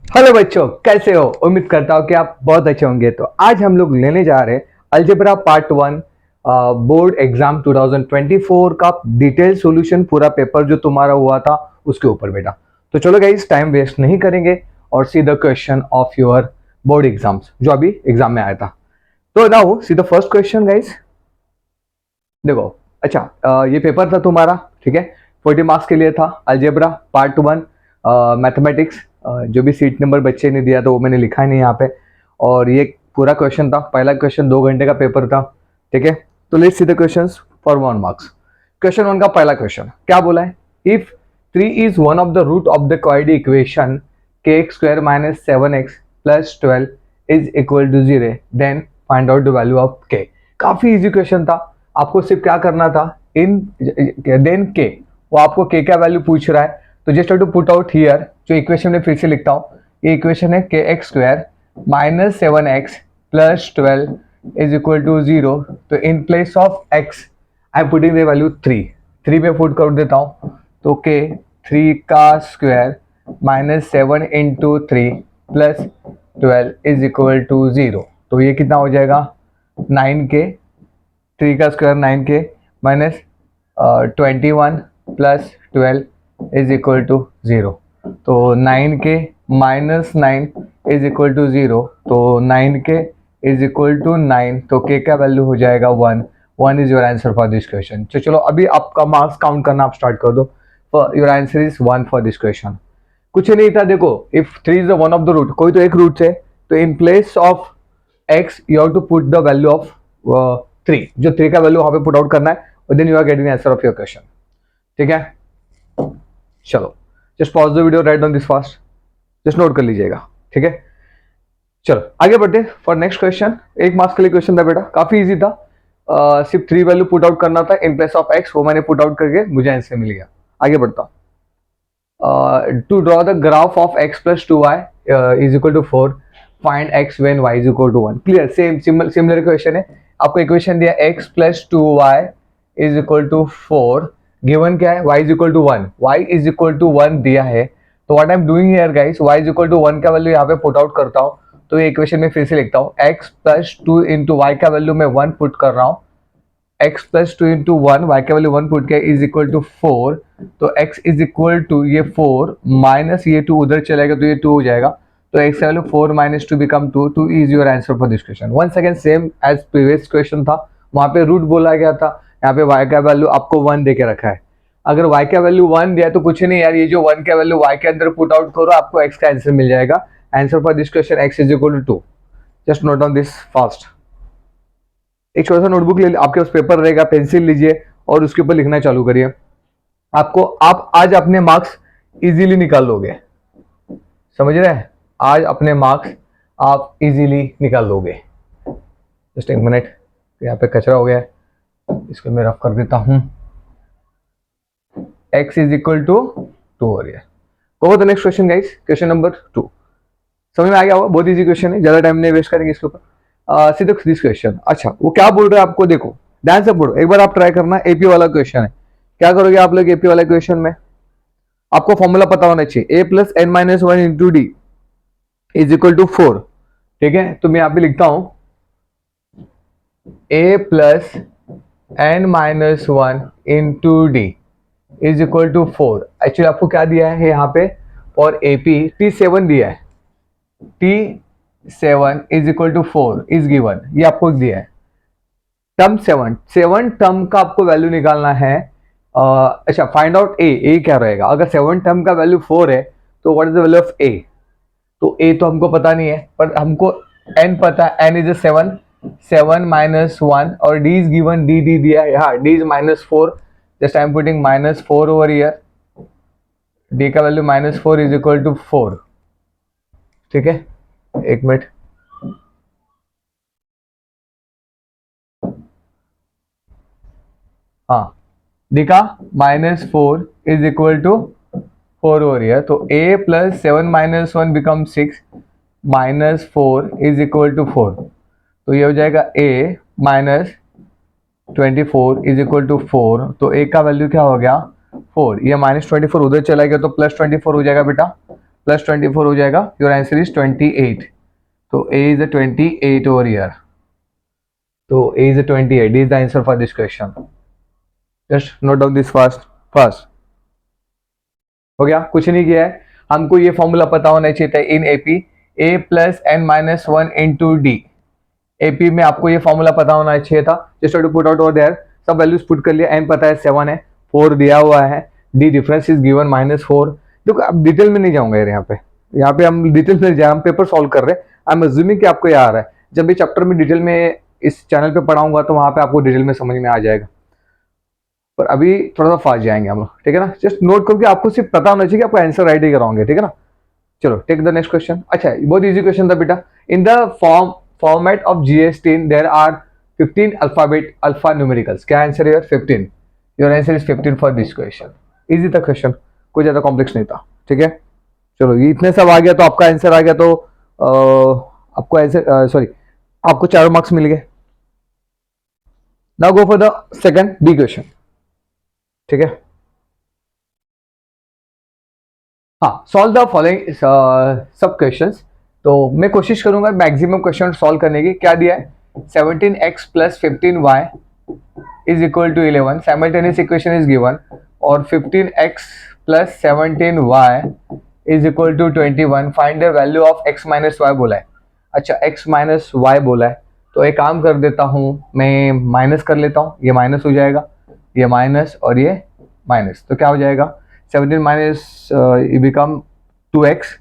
Hello बच्चों, कैसे हो? उम्मीद करता हूँ कि आप बहुत अच्छे होंगे। तो आज हम लोग लेने जा रहे हैं अलजेब्रा पार्ट 1 बोर्ड एग्जाम 2024 का डिटेल सॉल्यूशन, पूरा पेपर जो तुम्हारा हुआ था उसके ऊपर बेटा। तो चलो गाइस, टाइम वेस्ट नहीं करेंगे और see the question of your board exams जो अभी एग्जाम में आया था। तो now see the first question guys. देखो, अच्छा, ये पेपर था तुम्हारा, ठीक है। 40 मार्क्स के लिए था। अलजेब्रा पार्ट 1 मैथमेटिक्स, जो भी सीट नंबर बच्चे ने दिया था वो मैंने लिखा ही नहीं यहाँ पे। और ये पूरा क्वेश्चन था, पहला क्वेश्चन 2 घंटे का पेपर था, ठीक है। तो let's see the questions for 1 marks. Question 1 का पहला क्वेश्चन क्या बोला है? If 3 is one of the root of the quadratic equation K X square minus 7x plus 12 is equal to 0, then find out the value of K. काफी easy question था। आपको सिर्फ क्या करना था, इन देन के, वो आपको के का वैल्यू पूछ रहा है तो just to put out here. जो इक्वेशन में फिर से लिखता हूँ, ये इक्वेशन है K X square minus 7x plus 12 is equal to 0। तो in place of x I am putting the value 3 पे पुट कर देता हूँ। तो के 3 का square minus 7 into 3 plus 12 is equal to 0। तो ये कितना हो जाएगा? 9k, 3 का square 9k minus 21 plus 12 is equal to 0। तो 9k minus 9 is equal to 0। तो 9k इज इक्वल टू 9। तो k का वैल्यू हो जाएगा 1 is your answer for this question. तो चलो अभी आपका मार्क्स काउंट करना आप स्टार्ट कर दो। Your answer is 1 for this question. कुछ नहीं था। देखो, if 3 is the one of the root, कोई तो एक रूट है, तो in place of x you have to put the value of 3, जो 3 का वैल्यू वहां पे पुट आउट करना है, और then you are getting answer of your question, ठीक है। चलो just pause the video, right down this fast, just note कर लीजिएगा, ठीक है। चलो आगे बढ़ते फॉर नेक्स्ट क्वेश्चन। 1 मार्क्स के लिए क्वेश्चन था बेटा, काफी इजी था। सिर्फ 3 वैल्यू पुट आउट करना था इन प्लेस ऑफ x, वो मैंने पुट आउट करके मुझे आंसर मिल गया। आगे बढ़ता हूँ। To draw the graph of x plus 2y is equal to 4, find x when y is equal to 1। Clear, similar question है। आपको इक्वेशन दिया x plus 2y is equal to 4, given क्या है? y is equal to 1, y is equal to 1 दिया है। तो what I am doing here guys, y is equal to 1 का value यहाँ पे पुट आउट करता हूँ। तो ये इक्वेशन में फिर से लिखता हूँ, x प्लस 2 इंटू वाई का वैल्यू मैं 1 पुट कर रहा हूँ। x प्लस 2 इंटू 1, वाई का वैल्यू 1 पुट किया, इज इक्वल टू 4। तो x इज इक्वल टू ये 4 माइनस ये 2 उधर चलेगा तो ये 2 हो जाएगा। तो x value 4 minus 2 become 2 is your answer for this question. Once again same as previous question था, वहां पे रूट बोला गया था, यहाँ पे y का वैल्यू आपको 1 दे के रखा है। अगर y का वैल्यू 1 दिया तो कुछ नहीं यार, ये जो 1 का वैल्यू y के अंदर पुट आउट करो, आपको x का आंसर मिल जाएगा। Answer for this question x is equal to 2। Just note down this fast. एक छोटा सा नोटबुक ले, आपके पास पेपर रहेगा, पेंसिल लीजिए और उसके ऊपर लिखना चालू करिए। आप आज अपने मार्क्स इजीली निकाल लोगे, समझ रहे हैं? आज अपने मार्क्स आप इजीली निकाल लोगे। जस्ट एक मिनट, यहाँ पे कचरा हो गया है, इसको मैं रफ कर देता हूं। x इज इक्वल टू 2 हो रही है। Go the next question guys, question number 2। समझ में आ गया होगा, बहुत इजी क्वेश्चन है, ज्यादा टाइम नहीं वेस्ट करेंगे इसके ऊपर। सीधे दिस क्वेश्चन। अच्छा, वो क्या बोल रहे हैं आपको, देखो ध्यान से पढ़ो, एक बार आप ट्राई करना। एपी वाला क्वेश्चन है, क्या करोगे आप लोग? एपी वाला क्वेश्चन में आपको फॉर्मूला पता होना चाहिए, a plus N minus 1 into D is equal to 4, ठीक है। तो मैं यहाँ पे लिखता हूं a plus N minus 1 into D is equal to 4। Actually आपको क्या दिया है यहाँ पे, और एपी T7 दिया है, T7 is equal to 4 is given, ये आपको दिया है। टर्म 7 टर्म का आपको वैल्यू निकालना है। अच्छा, फाइंड आउट ए क्या रहेगा? अगर 7 टर्म का वैल्यू 4 है तो what is the value of A? तो ए तो हमको पता नहीं है, पर हमको एन पता है, एन इज 7 माइनस 1, और डी इज गिवन, डी दिया है, हाँ D is minus 4। Just I am putting minus 4 over here. D का value minus 4 is equal to 4, ठीक है। एक मिनट, हाँ, डी का minus 4 is equal to 4 over here. तो a plus 7 minus 1 become 6, minus 4 is equal to 4। तो ये हो जाएगा a minus 24 is equal to 4। तो a का वैल्यू क्या हो गया? 4। ये माइनस 24 उधर चला गया तो प्लस 24 हो जाएगा बेटा। प्लस 24 हो जाएगा, योर आंसर इज 28। तो ए इज 28 ओवर ईयर, तो A is 28, is the answer for this question. Just note down this fast fast. हो गया, कुछ नहीं किया है, हमको ये फॉर्मूला पता होना चाहिए था in AP, A plus N minus one into D. AP में आपको ये फॉर्मूला पता होना चाहिए था, just to put out over there, सब वैल्यूज पुट कर लिया, एन पता है 7 है, 4 दिया हुआ है, डी डिफरेंस इज गिवन -4। देखो अब डिटेल में नहीं जाऊंगा यार, यहाँ पे हम डिटेल में हम पेपर सॉल्व कर रहे हैं, आई एम अज्यूमिंग कि आपको याद आ रहा है। जब भी चैप्टर में डिटेल में इस चैनल पे पढ़ाऊंगा तो वहां पे आपको डिटेल में समझ में आ जाएगा, पर अभी थोड़ा सा फास्ट जाएंगे हम लोग, ठीक है ना। जस्ट नोट करके आपको सिर्फ पता होना चाहिए कि आपको आंसर राइट ही कराओगे, ठीक है ना। चलो टेक द नेक्स्ट क्वेश्चन। अच्छा बहुत इजी क्वेश्चन था बेटा। In the format of GS10 there are 15 alphabet alphanumericals. क्या आंसर है? 15। Your answer is 15 for this question. Easy था क्वेश्चन, कोई ज्यादा कॉम्प्लेक्स नहीं था, ठीक है। चलो ये इतने सब आ गया तो आपका आंसर आ गया, तो आपको आंसर सॉरी आपको 4 मार्क्स मिल गए। Now go for the second B question, ठीक है। हाँ, solve the following sub questions. तो मैं कोशिश करूंगा मैक्सिमम क्वेश्चन सॉल्व करने की। क्या दिया है? 17x plus 15y is equal to 11, simultaneous equation is given, और 15x plus 17y is equal to 21, find the value of x minus Y बोला है। अच्छा x माइनस वाई बोला है, तो एक काम कर देता हूँ, मैं माइनस कर लेता हूँ, ये माइनस हो जाएगा, ये माइनस और ये माइनस, तो क्या हो जाएगा? 17 minus become 2x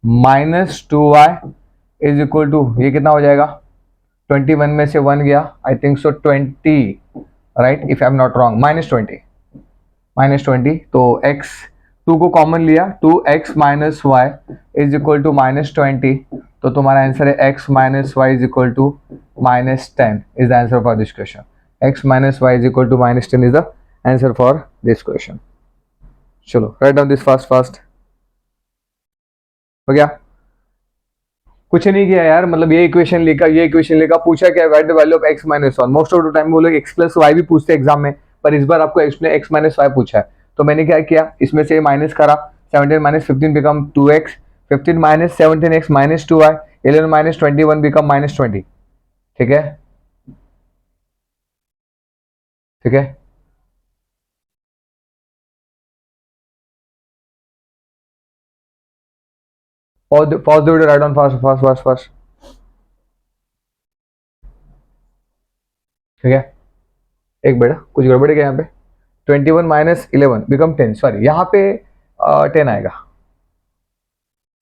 minus 2y is equal to, ये कितना हो जाएगा? 21 में से 1 गया, I think so 20, right, if I am not wrong, -20, तो x 2 को कॉमन लिया, 2x minus Y is equal to -20, तो तुम्हारा आंसर है x minus Y is equal to -10 is the answer for this question. x minus Y is equal to -10 is the answer for this question. चलो right down this fast हो गया। कुछ नहीं किया यार, मतलब ये इक्वेशन लेकर पूछा क्या, find the value of x minus one. Most of the time वो लोग x प्लस वाई भी पूछते हैं एग्जाम में, पर इस बार आपको x माइनस वाई पूछा है, तो मैंने क्या किया, इसमें से माइनस करा, 17 minus 15 become 2x, 15 minus 17x minus 2y, 11 minus 21 become -20, ठीक है, ठीक है। pause the video, write down fast, ठीक है। एक बेटा कुछ गड़बड़ है क्या यहाँ पे? 21 माइनस 11 बिकम 10, सॉरी यहाँ पे 10 आएगा,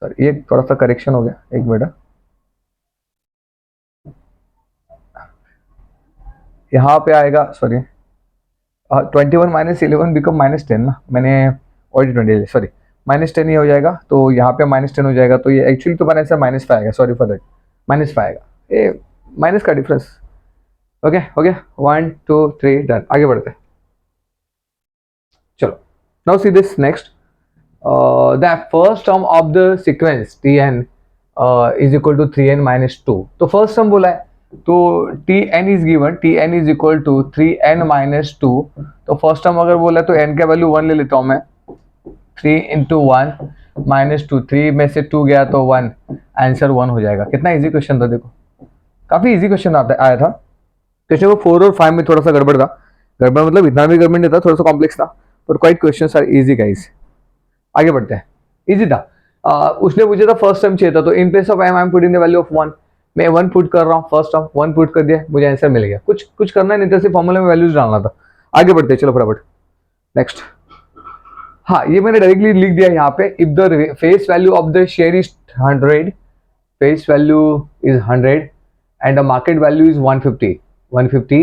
सॉरी ये थोड़ा सा करेक्शन हो गया, एक बेटा यहाँ पे आएगा, सॉरी 21 माइनस 11 बिकम -10 ना, मैंने ऑलरेडी 20, सॉरी -10 ही हो जाएगा, तो यहाँ पे -10 हो जाएगा, तो ये एक्चुअली तो मैंने -5 आएगा, सॉरी फॉर दैट, -5 आएगा, ये माइनस का डिफरेंस। ओके हो गया, 1 2 3 डन, आगे बढ़ते हैं। चलो now see this next, the first term of the sequence tn is equal to 3n minus 2, तो फर्स्ट टर्म बोला है, तो tn is given, tn is equal to 3n minus 2, तो फर्स्ट टर्म अगर बोला तो n का वैल्यू 1 ले लेता हूँ मैं, 3 इंटू 1 माइनस 2, 3 में से 2 गया तो 1, आंसर 1 हो जाएगा। कितना इजी क्वेश्चन था, देखो काफी इजी क्वेश्चन आया था। क्वेश्चन को 4 और 5 में थोड़ा सा गड़बड़ था, गड़बड़ मतलब इतना भी गड़बड़ नहीं था, थोड़ा सा कॉम्प्लेक्स था, पर quite questions are easy guys. आगे बढ़ते हैं, इजी था। उसने पूछा था फर्स्ट टर्म चाहिए था, तो in place of I am putting the value of 1, मैं 1 पुट कर रहा हूँ, फर्स्ट टर्म 1 पुट कर दिया, मुझे आंसर मिल गया। कुछ करना नहीं था, सिर्फ फॉर्मूला में वैल्यूज डालना था। आगे बढ़ते हैं, चलो फटाफट नेक्स्ट। हाँ ये मैंने डायरेक्टली लिख दिया यहाँ पे, if the face value of the share is 100, face value is 100 and the market value is 150,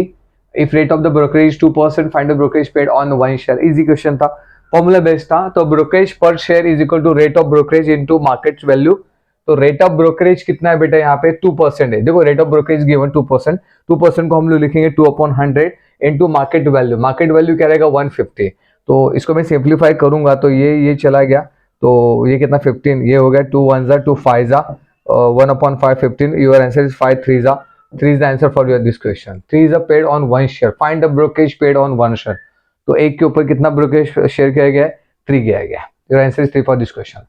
if rate of the brokerage 2%, find the brokerage paid on one share। easy question था, formula based था, तो brokerage पर share is equal to rate of brokerage into market value. तो rate of brokerage कितना है बेटा, यहाँ पे 2% है, देखो रेट ऑफ ब्रोकरेज गिवन 2%, 2% को हम लोग लिखेंगे 2/100 into market value, market value क्या रहेगा 150, तो इसको मैं सिंप्लीफाई करूंगा तो ये चला गया, तो ये कितना 15, ये हो गया 2 1 2 5 1/5 15, your answer is 5 3 is the answer for your this question। 3 is paid on one share, find the brokerage paid on one share, तो एक के ऊपर कितना ब्रोकरेज शेयर किया गया है, 3 किया गया। your answer is 3 for this question।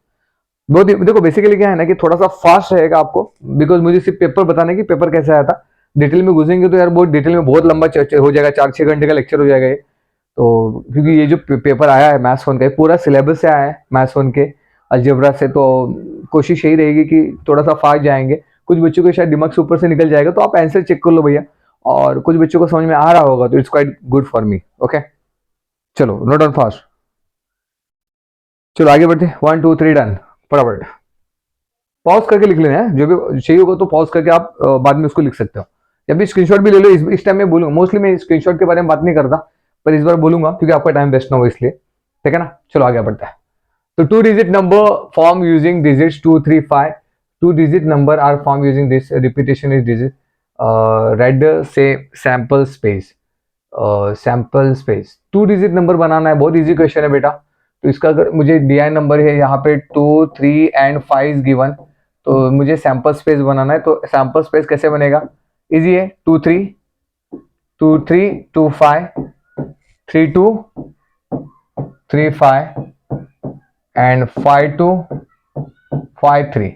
बहुत ही देखो बेसिकली क्या है ना कि थोड़ा सा फास्ट रहेगा आपको, बिकॉज मुझे सिर्फ पेपर बताने की पेपर कैसे आया था। डिटेल में घुसेंगे तो यार बहुत डिटेल में बहुत लंबा हो जाएगा, 4-6 घंटे का लेक्चर हो जाएगा ये। तो क्योंकि ये जो पेपर आया है मैथ्स वन का, पूरा सिलेबस से आया है मैथ्स वन के अलजेब्रा से, तो कोशिश यही रहेगी कि थोड़ा सा फास्ट जाएंगे। कुछ बच्चों को शायद दिमाग से ऊपर से निकल जाएगा, तो आप आंसर चेक कर लो भैया, और कुछ बच्चों को समझ में आ रहा होगा तो it's quite good for me. Okay चलो नोट डाउन फास्ट। चलो आगे बढ़ते, 1 2 3 डन, फटाफट पॉज करके लिख लेना है, जो भी चाहिए होगा तो पॉज करके आप बाद में उसको लिख सकते हो, या भी स्क्रीनशॉट भी ले लो। इस टाइम में बोलूंगा, मोस्टली मैं स्क्रीनशॉट के बारे में बात नहीं करता, पर इस बार बोलूंगा क्योंकि आपका टाइम वेस्ट ना हो इसलिए, ठीक है ना। चलो आगे बढ़ता है। तो 2 digit number form using digits 2 3 5, 2 digit number are formed using this repetition is digit, read say sample space, sample space 2 digit number बनाना है, बहुत इजी क्वेश्चन है बेटा। तो इसका अगर मुझे दिया है नंबर है यहाँ पे 2 3 एंड 5 इज गिवन, तो मुझे सैंपल स्पेस बनाना है। तो सैंपल स्पेस कैसे बनेगा, इजी है, 2 3 2 3 2 5 3 2 3 5 एंड 5 2 5 3।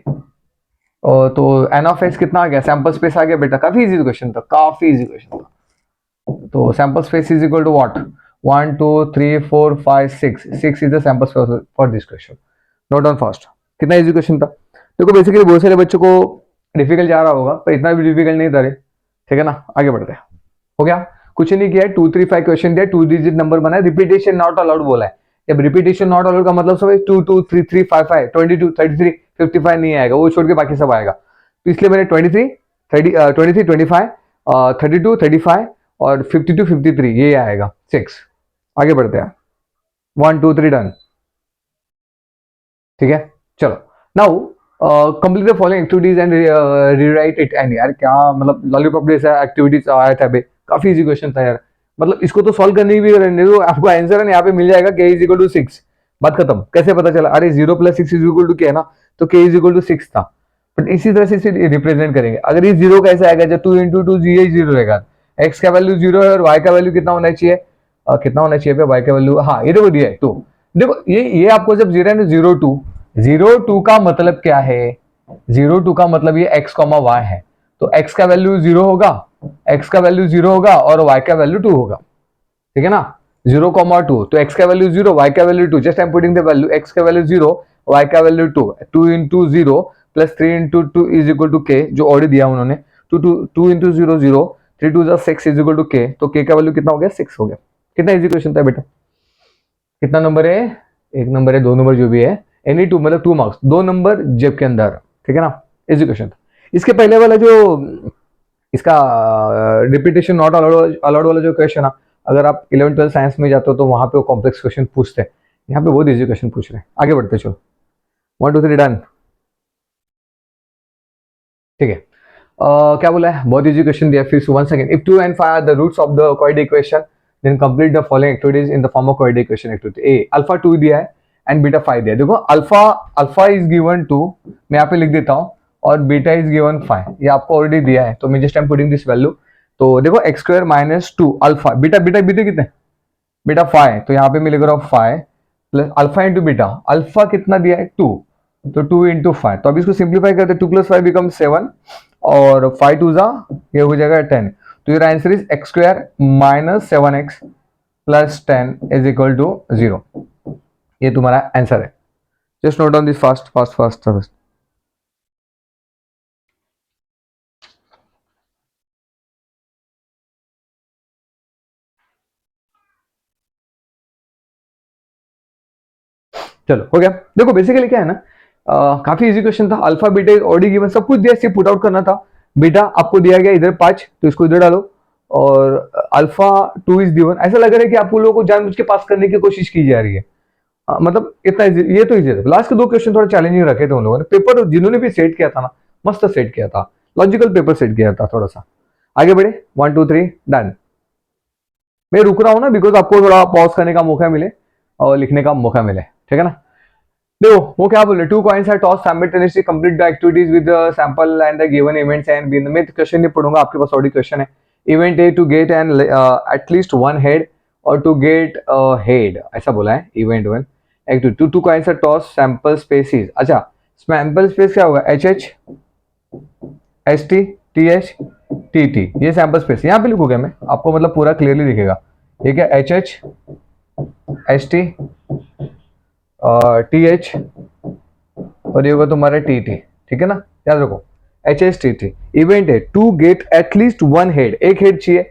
तो एन ऑफ एस कितना आ गया, सैंपल स्पेस आ गया बेटा। काफी इजी क्वेश्चन था, काफी इजी क्वेश्चन था। तो sample space is equal to what, 1 2 3 4 5 6 is the sample space for this question. Note down fast. कितना इजी क्वेश्चन था। देखो बेसिकली बहुत सारे बच्चों को डिफिकल्ट जा रहा होगा, पर इतना भी डिफिकल्ट नहीं था रे, ठीक है ना। आगे बढ़ते हैं, हो गया, कुछ नहीं किया है। 2 3 5 क्वेश्चन दिया, 2 digit नंबर बना है, रिपीटेशन नॉट अलाउड बोला है। जब रिपीटेशन नॉट अलाउड का मतलब समझ, 2 2 3 3 5 5 22 33 55 नहीं आएगा, वो छोड़ के बाकी सब आएगा। तो इसलिए मैंने 23 30 23 25 32 35 और 52 53 ये आएगा 6। आगे बढ़ते हैं, 1 2 3 डन, ठीक है। चलो now complete the following activities and rewrite it. And यार क्या मतलब लॉलीपॉप जैसा एक्टिविटीज आया था बे, काफी इजी क्वेश्चन था यार। मतलब इसको तो सॉल्व करने की भी रहने दो, आपको आंसर है ना यहाँ पे मिल जाएगा, k इज इक्वल टू 6। बात खत्म। कैसे पता चला, अरे 0 + 6 इज इक्वल टू k है ना, तो k इज इक्वल टू 6 था। बट इसी तरह से इसे रिप्रेजेंट करेंगे। अगर ये 0 कैसे आएगा, जब 2 × 2 ये 0 रहेगा, x का वैल्यू 0 है और y का वैल्यू कितना होना चाहिए, कितना होना चाहिए y का वैल्यू, हाँ ये देखो दिया है। तो देखो ये आपको जब 0 है 0 2 का मतलब क्या है, 0 2 का मतलब ये x, y है। तो x का वैल्यू 0 होगा, x का वैल्यू 0 होगा और y का वैल्यू 2 होगा, ठीक है ना। 0, 2, तो x का वैल्यू 0, y का value 2, just I am putting the value, x का वैल्यू 0, y का value 2, 2 × 0 + 3 × 2 is equal to k, जो ऑलरेडी दिया उन्होंने। 2 × 0 0, 3 2 6 इज इक्वल टू k, तो k का वैल्यू कितना हो गया, 6 हो गया। कितना इजी क्वेश्चन था बेटा। कितना नंबर है, 1 नंबर है, 2 नंबर जो भी है, एनी 2 मतलब 2 मार्क्स, 2 नंबर जेब के अंदर, ठीक है ना। इजी क्वेश्चन था। इसके पहले वाला जो इसका रिपीटेशन नॉट अलाउड वाला जो क्वेश्चन है, अगर आप 11 12 साइंस में जाते हो तो वहां पे वो कॉम्प्लेक्स क्वेश्चन पूछते हैं, यहाँ पे बहुत इजी क्वेश्चन पूछ रहे हैं। आगे बढ़ते चलो, 1 2 3 डन, ठीक है। क्या बोला है, बहुत इजी क्वेश्चन दिया। फिर one second, if 2 and 5 are the roots of the quadratic equation then complete the following activities in the form of quadratic equation. Activity A, alpha 2 दिया है एंड बीटा 5 दिया है। देखो अल्फा इज गिवन 2, मैं यहाँ पे लिख देता हूँ, और बीटा इज गिवन 5, ये आपको ऑलरेडी दिया है, तो मैं just I am putting this value. तो देखो x² - 2 alpha, beta beta beta कितने, बीटा 5, तो यहाँ पे मैं लिख रहा हूँ 5 plus alpha into beta, alpha कितना दिया है 2, तो 2 × 5। तो अब इसको सिंप्लीफाई करते, 2 + 5 बिकम 7 और 5 2 ये हो जाएगा 10। तो your answer is x² - 7x + 10 is equal to 0। ये तुम्हारा आंसर है। Just note down this fast fast fast fast. चलो हो गया। देखो बेसिकली क्या है ना, काफी इजी क्वेश्चन था। अल्फा बीटा ऑलरेडी गिवन, सब कुछ दिया, सिर्फ पुट आउट करना था। बीटा आपको दिया गया इधर 5, तो इसको इधर डालो, और अल्फा 2 इज गिवन। ऐसा लग रहा है कि आप लोगों को जानबूझ के पास करने की कोशिश की जा रही है। मतलब इतना इजी, ये तो इजी है। लास्ट के 2 क्वेश्चन थोड़ा चैलेंजिंग रखे थे उन लोगों ने। पेपर जिन्होंने भी सेट किया था ना, मस्त सेट किया था, लॉजिकल पेपर सेट किया था थोड़ा सा। आगे बढ़े, 1 2 3 डन। मैं रुक रहा हूँ ना, बिकॉज आपको थोड़ा पॉज करने का मौका मिले और लिखने का मौका मिले, ठीक है ना। देखो वो क्या बोल रहे, 2 coins are tossed simultaneously, complete the activities with the sample and the given events and bin। मैं क्वेश्चन नहीं पढ़ूंगा, आपके पास ऑलरेडी क्वेश्चन है। Event A to get and at least 1 head और टू गेट हेड, ऐसा बोला है event 1। Active 2 coins are tossed sample species। अच्छा सैंपल स्पेस क्या होगा, H H S T T H T T, ये सैंपल स्पेस यहाँ पे लिखोगे मैं आपको, मतलब पूरा क्लियरली दिखेगा। ठीक है, H H S T T H और ये होगा तुम्हारा टी टी। ठीक है ना, याद रखो H H T T. Event है to get at least one head, एक हेड चाहिए,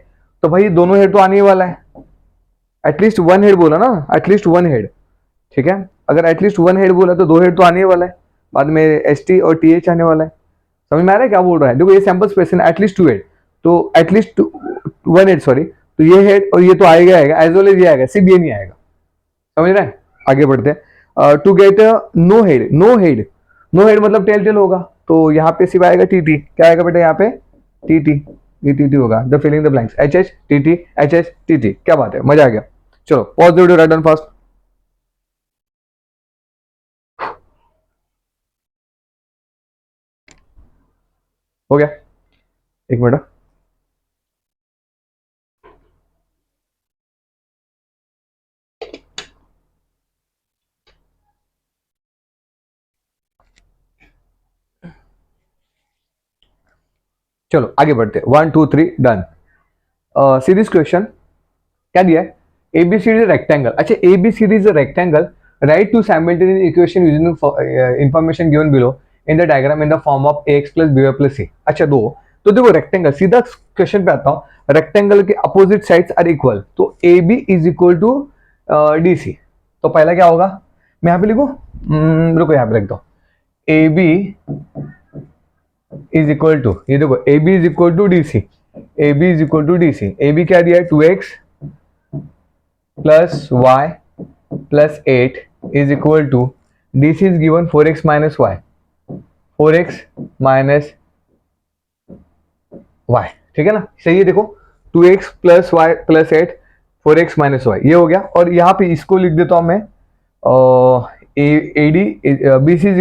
तो भाई दोनों हेड तो आने ही वाला है। एटलीस्ट वन हेड बोला ना, एटलीस्ट वन हेड। ठीक है, अगर एटलीस्ट वन हेड बोला तो दो हेड तो आने ही वाला है, बाद में एस टी और टी एच आने वाला है। समझ में आ रहा है क्या बोल रहा है? देखो ये सैंपल स्पेस है एटलीस्ट टू हेड, तो एटलीस्ट वन हेड सॉरी, तो ये हेड और ये तो आएगा एज वेल एज ये आएगा, सिर्फ ये नहीं आएगा। समझ रहे हैं? आगे बढ़ते हैं। To get no head, no head, no head मतलब टेल टेल होगा, तो यहाँ पे सिर्फ आएगा टी टी। क्या आएगा बेटा यहाँ पे? टी टी, ये टी टी होगा। The filling the blanks, H H T T H H T T. क्या बात है, मजा आ गया। चलो pause the video, right down fast. हो गया, एक मिनट। चलो आगे बढ़ते हैं, 1 2 3 डन। सी दिस क्वेश्चन, क्या दिया है? ABCD is a rectangle. अच्छा, ABCD is a rectangle. Write two simultaneous equation using the information given below in the diagram in the form of ax plus by plus c. अच्छा दो, तो देखो rectangle, सीधा question पे आता हूँ। Rectangle के अपोजिट साइड्स आर इक्वल, तो AB is equal to DC। तो पहला क्या होगा, मैं यहाँ पे लिखूँ, रुको यहाँ पे लिख दो, AB इज इक्वल टू, ये देखो AB is equal to DC, AB is equal to DC। AB क्या दिया है, 2x plus y plus 8 is equal to DC is given 4x minus y, 4x minus y। ठीक है ना, सही है। देखो 2x plus y plus 8 4x minus y, ये हो गया। और यहाँ पे इसको लिख देता हूँ मैं, AD BC is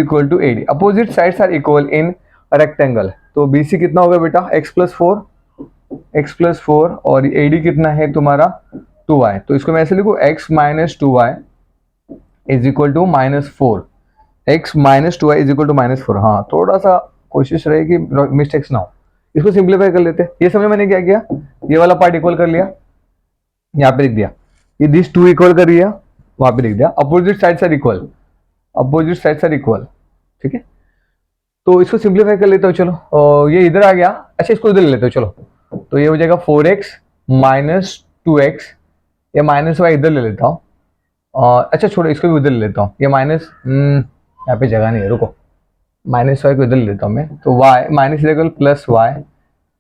equal to AD। Opposite sides are equal in rectangle, तो BC कितना होगा बेटा, x plus 4 और AD कितना है तुम्हारा 2y। तो इसको मैं ऐसे लिखूँ, x minus 2y is equal to -4, x minus 2y is equal to -4। हाँ, थोड़ा सा कोशिश रहे कि मिस्टेक्स ना हो। इसको सिंप्लीफाई कर लेते हैं। ये समय मैंने क्या किया, ये वाला पार्ट इक्वल कर लिया, यहाँ पे लिख दिया, ये दिस 2 इक्वल कर दिया, वहां पे लिख दिया। Opposite sides are equal, opposite sides are equal. ठीक है, तो इसको सिंप्लीफाई कर लेते हो। चलो, ये इधर आ गया। अच्छा, इसको इधर ले लेते हो। चलो, तो ये हो जाएगा 4x minus 2x, ये माइनस वाई इधर ले लेता हूँ। अच्छा छोड़ो, इसको भी उधर ले लेता हूँ। ये माइनस, यहाँ पे जगह नहीं है, रुको, माइनस वाई को इधर ले लेता हूँ मैं। तो y minus equal plus y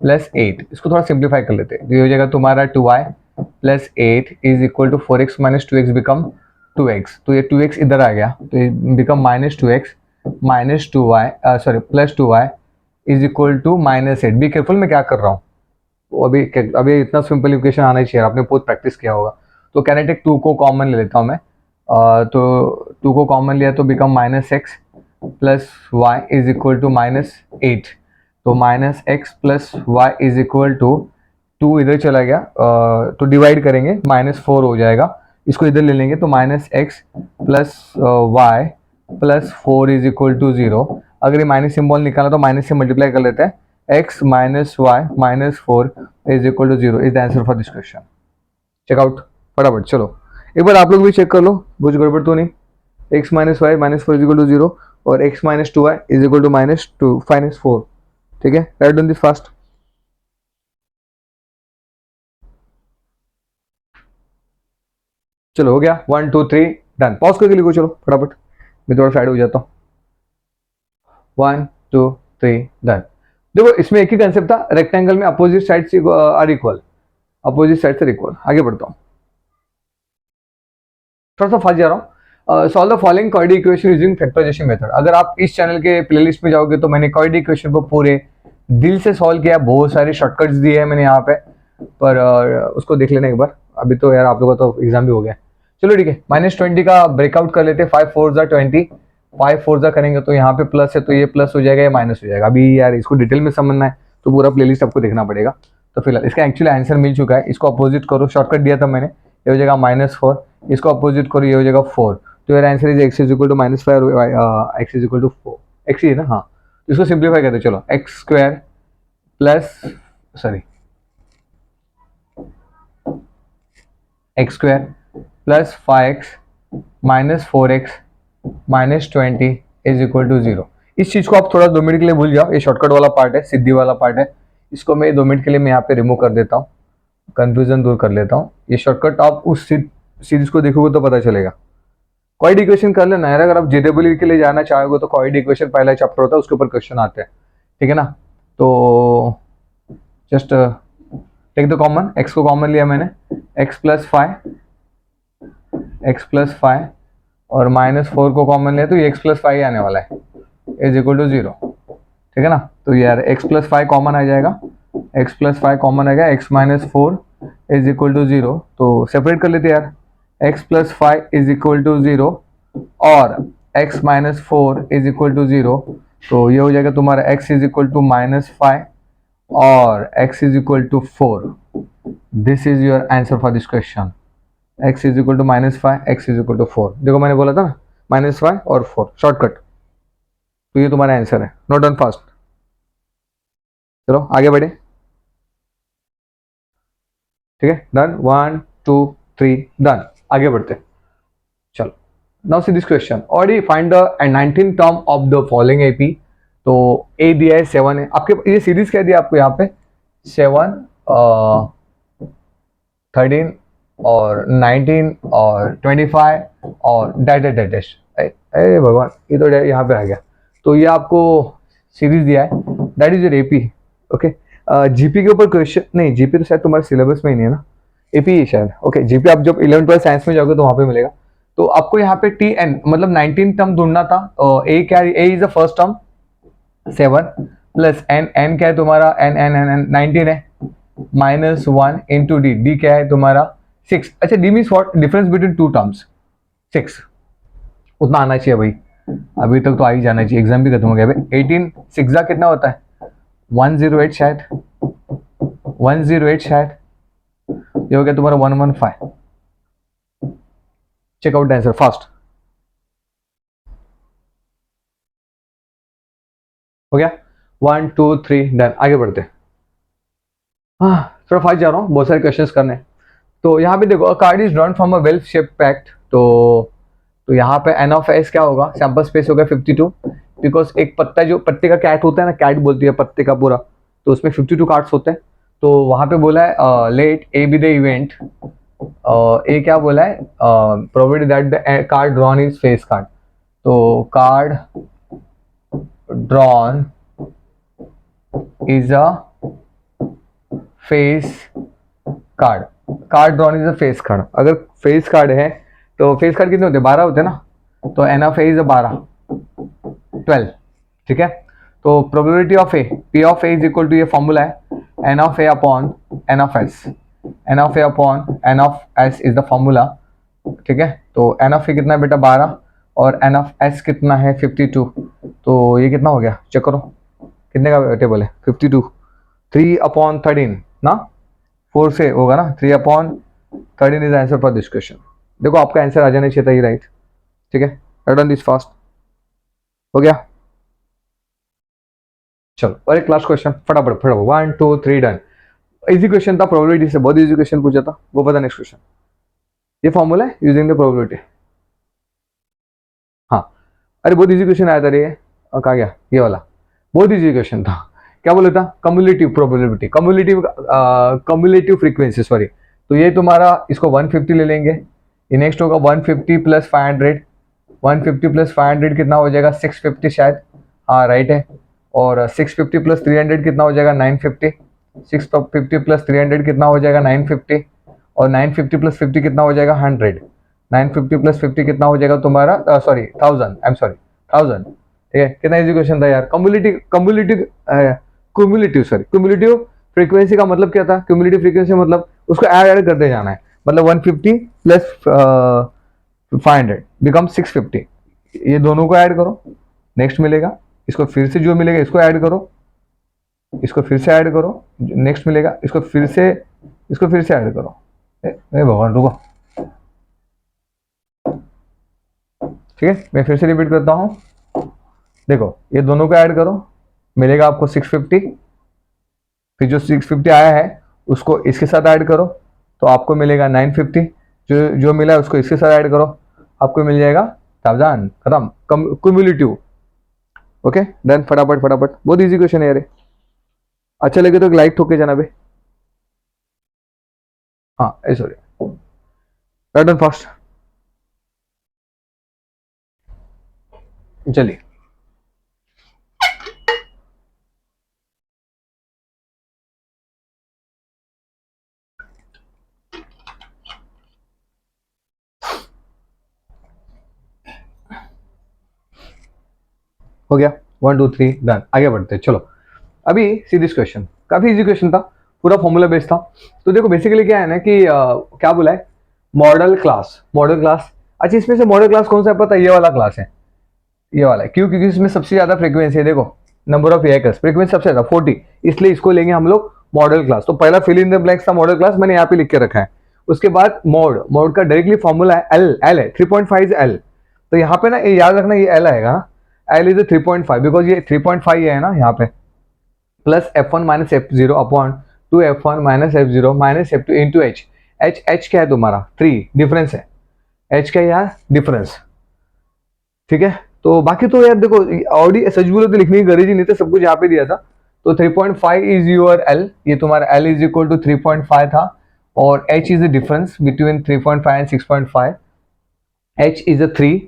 plus 8, इसको थोड़ा सिंप्लीफाई कर लेते हैं। ये हो जाएगा तुम्हारा 2y plus 8 is equal to 4x minus 2x become 2x। तो ये 2x इधर आ गया, तो ये become -2x minus 2y sorry plus 2y is equal to -8। Be careful, मैं क्या कर रहा हूँ, अभी इतना सिंपलीफिकेशन आना ही चाहिए, आपने बहुत प्रैक्टिस किया होगा। तो कैनेटिक 2 को कॉमन ले लेता हूँ मैं, तो 2 को कॉमन लिया तो become -x plus y is equal to -8। तो -x plus y is equal to 2 इधर चला गया, तो डिवाइड करेंगे -4 हो जाएगा। इसको इधर ले लेंगे तो -x plus y plus 4 is equal to 0। अगर ये माइनस सिंबल निकाला तो माइनस से मल्टीप्लाई कर लेते हैं, x minus y minus 4 is equal to 0 is the answer for this question. Check out फटाफट। चलो एक बार आप लोग भी चेक कर लो, कुछ गड़बड़ तो नहीं। x minus y minus 4 is equal to 0 और x minus 2y is equal to -4। ठीक है, राइट डाउन दिस फास्ट। चलो हो गया, 1 2 3 डन। पॉज करके लिखो, चलो फटाफट, मैं थोड़ा साइड हो जाता हूँ। 1 2 3 डन। देखो इसमें एक ही कंसेप्ट था, रेक्टेंगल में opposite sides are equal, opposite sides are equal. आगे बढ़ता हूँ, थोड़ा सा फंस जा रहा हूँ। Solve the following quadratic equation using factorisation method. अगर आप इस चैनल के प्लेलिस्ट में जाओगे तो मैंने कॉर्डी इक्वेशन को पूरे दिल से सॉल्व किया, बहुत सारे शॉर्टकट्स दिए हैं मैंने यहाँ पे, पर उसको देख लेना एक बार। अभी तो यार आप लोगों का तो एग्जाम भी हो गया। चलो ठीक है, -20 का ब्रेकआउट कर लेते हैं। 5 4 20, 5 4 करेंगे तो यहाँ पे प्लस है, तो ये प्लस हो जाएगा, ये माइनस हो जाएगा। अभी यार इसको डिटेल में समझना है तो पूरा प्लेलिस्ट आपको देखना पड़ेगा। तो फिलहाल इसका एक्चुअली आंसर मिल चुका है। इसको अपोजिट करो, शॉर्टकट दिया था मैंने, ये हो जाएगा -4। इसको अपोजिट करो, ये हो जाएगा 4। तो your answer is X is equal to -5 और X is equal to 4, X ही है ना, हाँ। तो इसको सिंप्लीफाई करते चलो, X square plus X square plus 5x minus 4x minus 20 is equal to 0। इस चीज को आप थोड़ा 2 मिनट के लिए भूल जाओ, ये शॉर्टकट वाला पार्ट है, सिद्धि वाला पार्ट है, इसको मैं 2 मिनट के लिए मैं यहाँ पे रिमूव कर देता हूँ, कंफ्यूजन दूर कर लेता हूँ। ये शॉर्टकट आप उस सीरीज को देखोगे तो पता चलेगा। कॉइड इक्वेशन कर लेना यार, अगर आप जेडब्ल्यू के लिए जाना चाहोगे तो कॉइड इक्वेशन पहला चैप्टर होता है, उसके ऊपर क्वेश्चन आते हैं, ठीक है ना। तो just take the common, x को कॉमन लिया मैंने, एक्स प्लस 5 और -4 को कॉमन लिया तो ये एक्स प्लस 5 आने वाला है, इज इक्वल टू 0, ठीक है ना। तो यार एक्स प्लस 5 कॉमन आ जाएगा, एक्स प्लस 5 कॉमन आ गया, x minus 4 is equal to 0। तो सेपरेट कर लेते यार, x plus 5 is equal to 0 और x minus 4 is equal to 0। तो ये हो जाएगा तुम्हारा x इज इक्वल टू -5 और x is equal to 4। This is your answer for this question, x is equal to -5, x is equal to 4। देखो मैंने बोला था ना -5 और 4 शॉर्टकट, तो ये तुम्हारा आंसर है। नोट डाउन फास्ट, चलो आगे बढ़े, ठीक है, डन, 1 2 3 डन, आगे बढ़ते। चलो now see this question, already find the 19 term of the following AP. तो ए दिया है 7 है आपके, ये सीरीज क्या दिया आपको यहाँ पे 7 13 और 19 और 25 और डैश डैश डैश, अरे भगवान ये तो यहाँ पे आ गया। तो ये आपको सीरीज दिया है, that is your AP, okay. GP के ऊपर क्वेश्चन नहीं, जीपी तो शायद तुम्हारे सिलेबस में ही नहीं है ना, एपी ही शायद, ओके। जीपी आप जब 11 12 साइंस में जाओगे तो वहां पे मिलेगा। तो आपको यहाँ पे टी एन मतलब 19 टर्म ढूंढना था। ए क्या, A is the first term 7 plus N, N क्या है तुम्हारा, एन एन एन एन 19 है, -1 इंटू डी, डी क्या है तुम्हारा 6। अच्छा D means what, difference between two terms 6, उतना आना चाहिए भाई, अभी तक तो आ ही जाना चाहिए, एग्जाम भी खत्म हो गया भाई। 18 6 कितना होता है 108 शायद, 108 शायद, ये हो गया तुम्हारा 115। चेक आउट आंसर फास्ट, हो गया 1 2 3 डन, आगे बढ़ते। हाँ थोड़ा फास्ट जा रहा हूँ, बहुत सारे क्वेश्चंस करने। तो यहाँ पे देखो, a card is drawn from a well shape packed. तो यहाँ पे एन ऑफ एस क्या होगा, सैंपल स्पेस होगा 52, बिकॉज एक पत्ता जो पत्ते का कैट होता है ना, कैट बोलती है पत्ते का पूरा, तो उसमें 52 कार्ड्स होते हैं। तो वहाँ पे बोला है let A be the event, A क्या बोला है, provided that the card drawn is face card. तो card drawn is a face card, card drawn is a face card. अगर फेस कार्ड है तो फेस कार्ड कितने होते हैं, 12 होते हैं ना, तो एन ऑफ ए इज 12 12, ठीक है। तो probability of A, P of A is equal to, ये फॉर्मूला है N of A upon N of S, n of A upon N of S is the formula, ठीक है। तो N of A कितना है बेटा 12 और एन ऑफ एस कितना है 52। तो ये कितना हो गया चेक करो, कितने का टेबल है 52, 3/13 ना, 4 से होगा ना, 3/13 is answer for this question. देखो आपका आंसर आ जाना चाहिए था ये, राइट, ठीक है। डन दिस फास्ट, हो गया। चलो और एक लास्ट क्वेश्चन, फटाफट फटाफट 1 2 3 डन। इजी क्वेश्चन था, प्रोबेबिलिटी से बहुत इजी क्वेश्चन पूछा था, वो पता नेक्स्ट क्वेश्चन। ये फॉर्मूला है यूजिंग द प्रोबेबिलिटी, हाँ। अरे बहुत इजी क्वेश्चन आया था रे, कहा गया ये वाला, बहुत इजी क्वेश्चन था। क्या बोला था, cumulative probability, cumulative frequency, sorry. तो ये तुम्हारा, इसको 150 ले लेंगे, ये नेक्स्ट होगा 150 प्लस 500, 150 प्लस 500 कितना हो जाएगा 650 शायद, हाँ राइट है। और 650 प्लस 300 कितना हो जाएगा 950, 650 प्लस 300 कितना हो जाएगा 950, और 950 प्लस 50 कितना हो जाएगा 100, 950 प्लस 50 कितना हो जाएगा तुम्हारा, सॉरी 1000, आई एम सॉरी 1000, ठीक है। कितना इजी क्वेश्चन था यार। क्यूमुलेटिव फ्रीक्वेंसी का मतलब क्या था, क्यूमुलेटिव फ्रीक्वेंसी मतलब उसको ऐड करते जाना है, मतलब 150 प्लस 500 बिकम 650, ये दोनों को ऐड करो, नेक्स्ट मिलेगा, इसको फिर से जो मिलेगा इसको ऐड करो, इसको फिर से ऐड करो, नेक्स्ट मिलेगा, इसको फिर से ऐड करो। भगवान रुको, ठीक है, मैं फिर से रिपीट करता हूँ। देखो ये दोनों को ऐड करो, मिलेगा आपको 650। फिर जो 650 आया है उसको इसके साथ ऐड करो तो आपको मिलेगा 950। जो जो मिला है उसको इसके साथ ऐड करो, आपको मिल जाएगा 1000। खत्म, क्यूमुलेटिव। ओके डन, फटाफट फटाफट, बहुत इजी क्वेश्चन है यार। अच्छा लगे तो लाइक ठोक के जाना बे। हाँ सॉरी, डन फास्ट। चलिए हो गया, 1 2 3 डन। आगे बढ़ते हैं, चलो अभी सी दिस क्वेश्चन, काफी इजी क्वेश्चन था, पूरा फॉर्मूला बेस्ड था। तो देखो बेसिकली क्या है ना कि क्या बोला है, मॉडल क्लास, मॉडल क्लास। अच्छा इसमें से मॉडल क्लास कौन सा है पता है, ये वाला क्लास है, ये वाला है। क्यों? क्योंकि इसमें सबसे ज्यादा फ्रीक्वेंसी है। देखो नंबर ऑफ व्हीकल्स, फ्रीक्वेंसी सबसे ज्यादा 40, इसलिए इसको लेंगे हम लोग मॉडल क्लास। तो पहला फिल इन द ब्लैंक्स था मॉडल क्लास, मैंने यहाँ पे लिख के रखा है। उसके बाद मोड, मोड का डायरेक्टली फॉर्मूला है एल, एल है 3.5 इज एल। तो यहाँ पे ना ये याद रखना, ये एल आएगा, एल इज 3.5 बिकॉज ये 3.5 है ना यहाँ पे, plus F1 minus F0 upon 2F1 minus F0 minus F2 into H. H क्या है तुम्हारा 3, डिफरेंस है, एच क्या है यार, डिफरेंस। ठीक है, तो बाकी तो यार देखो ऑलरेडी सच बोलो तो लिखने की गरज ही नहीं था, सब कुछ यहाँ पे दिया था। तो 3.5 इज योर एल, ये तुम्हारा एल इज इक्वल टू 3.5 था, और H is the difference between 3.5 and 6.5। H is a 3,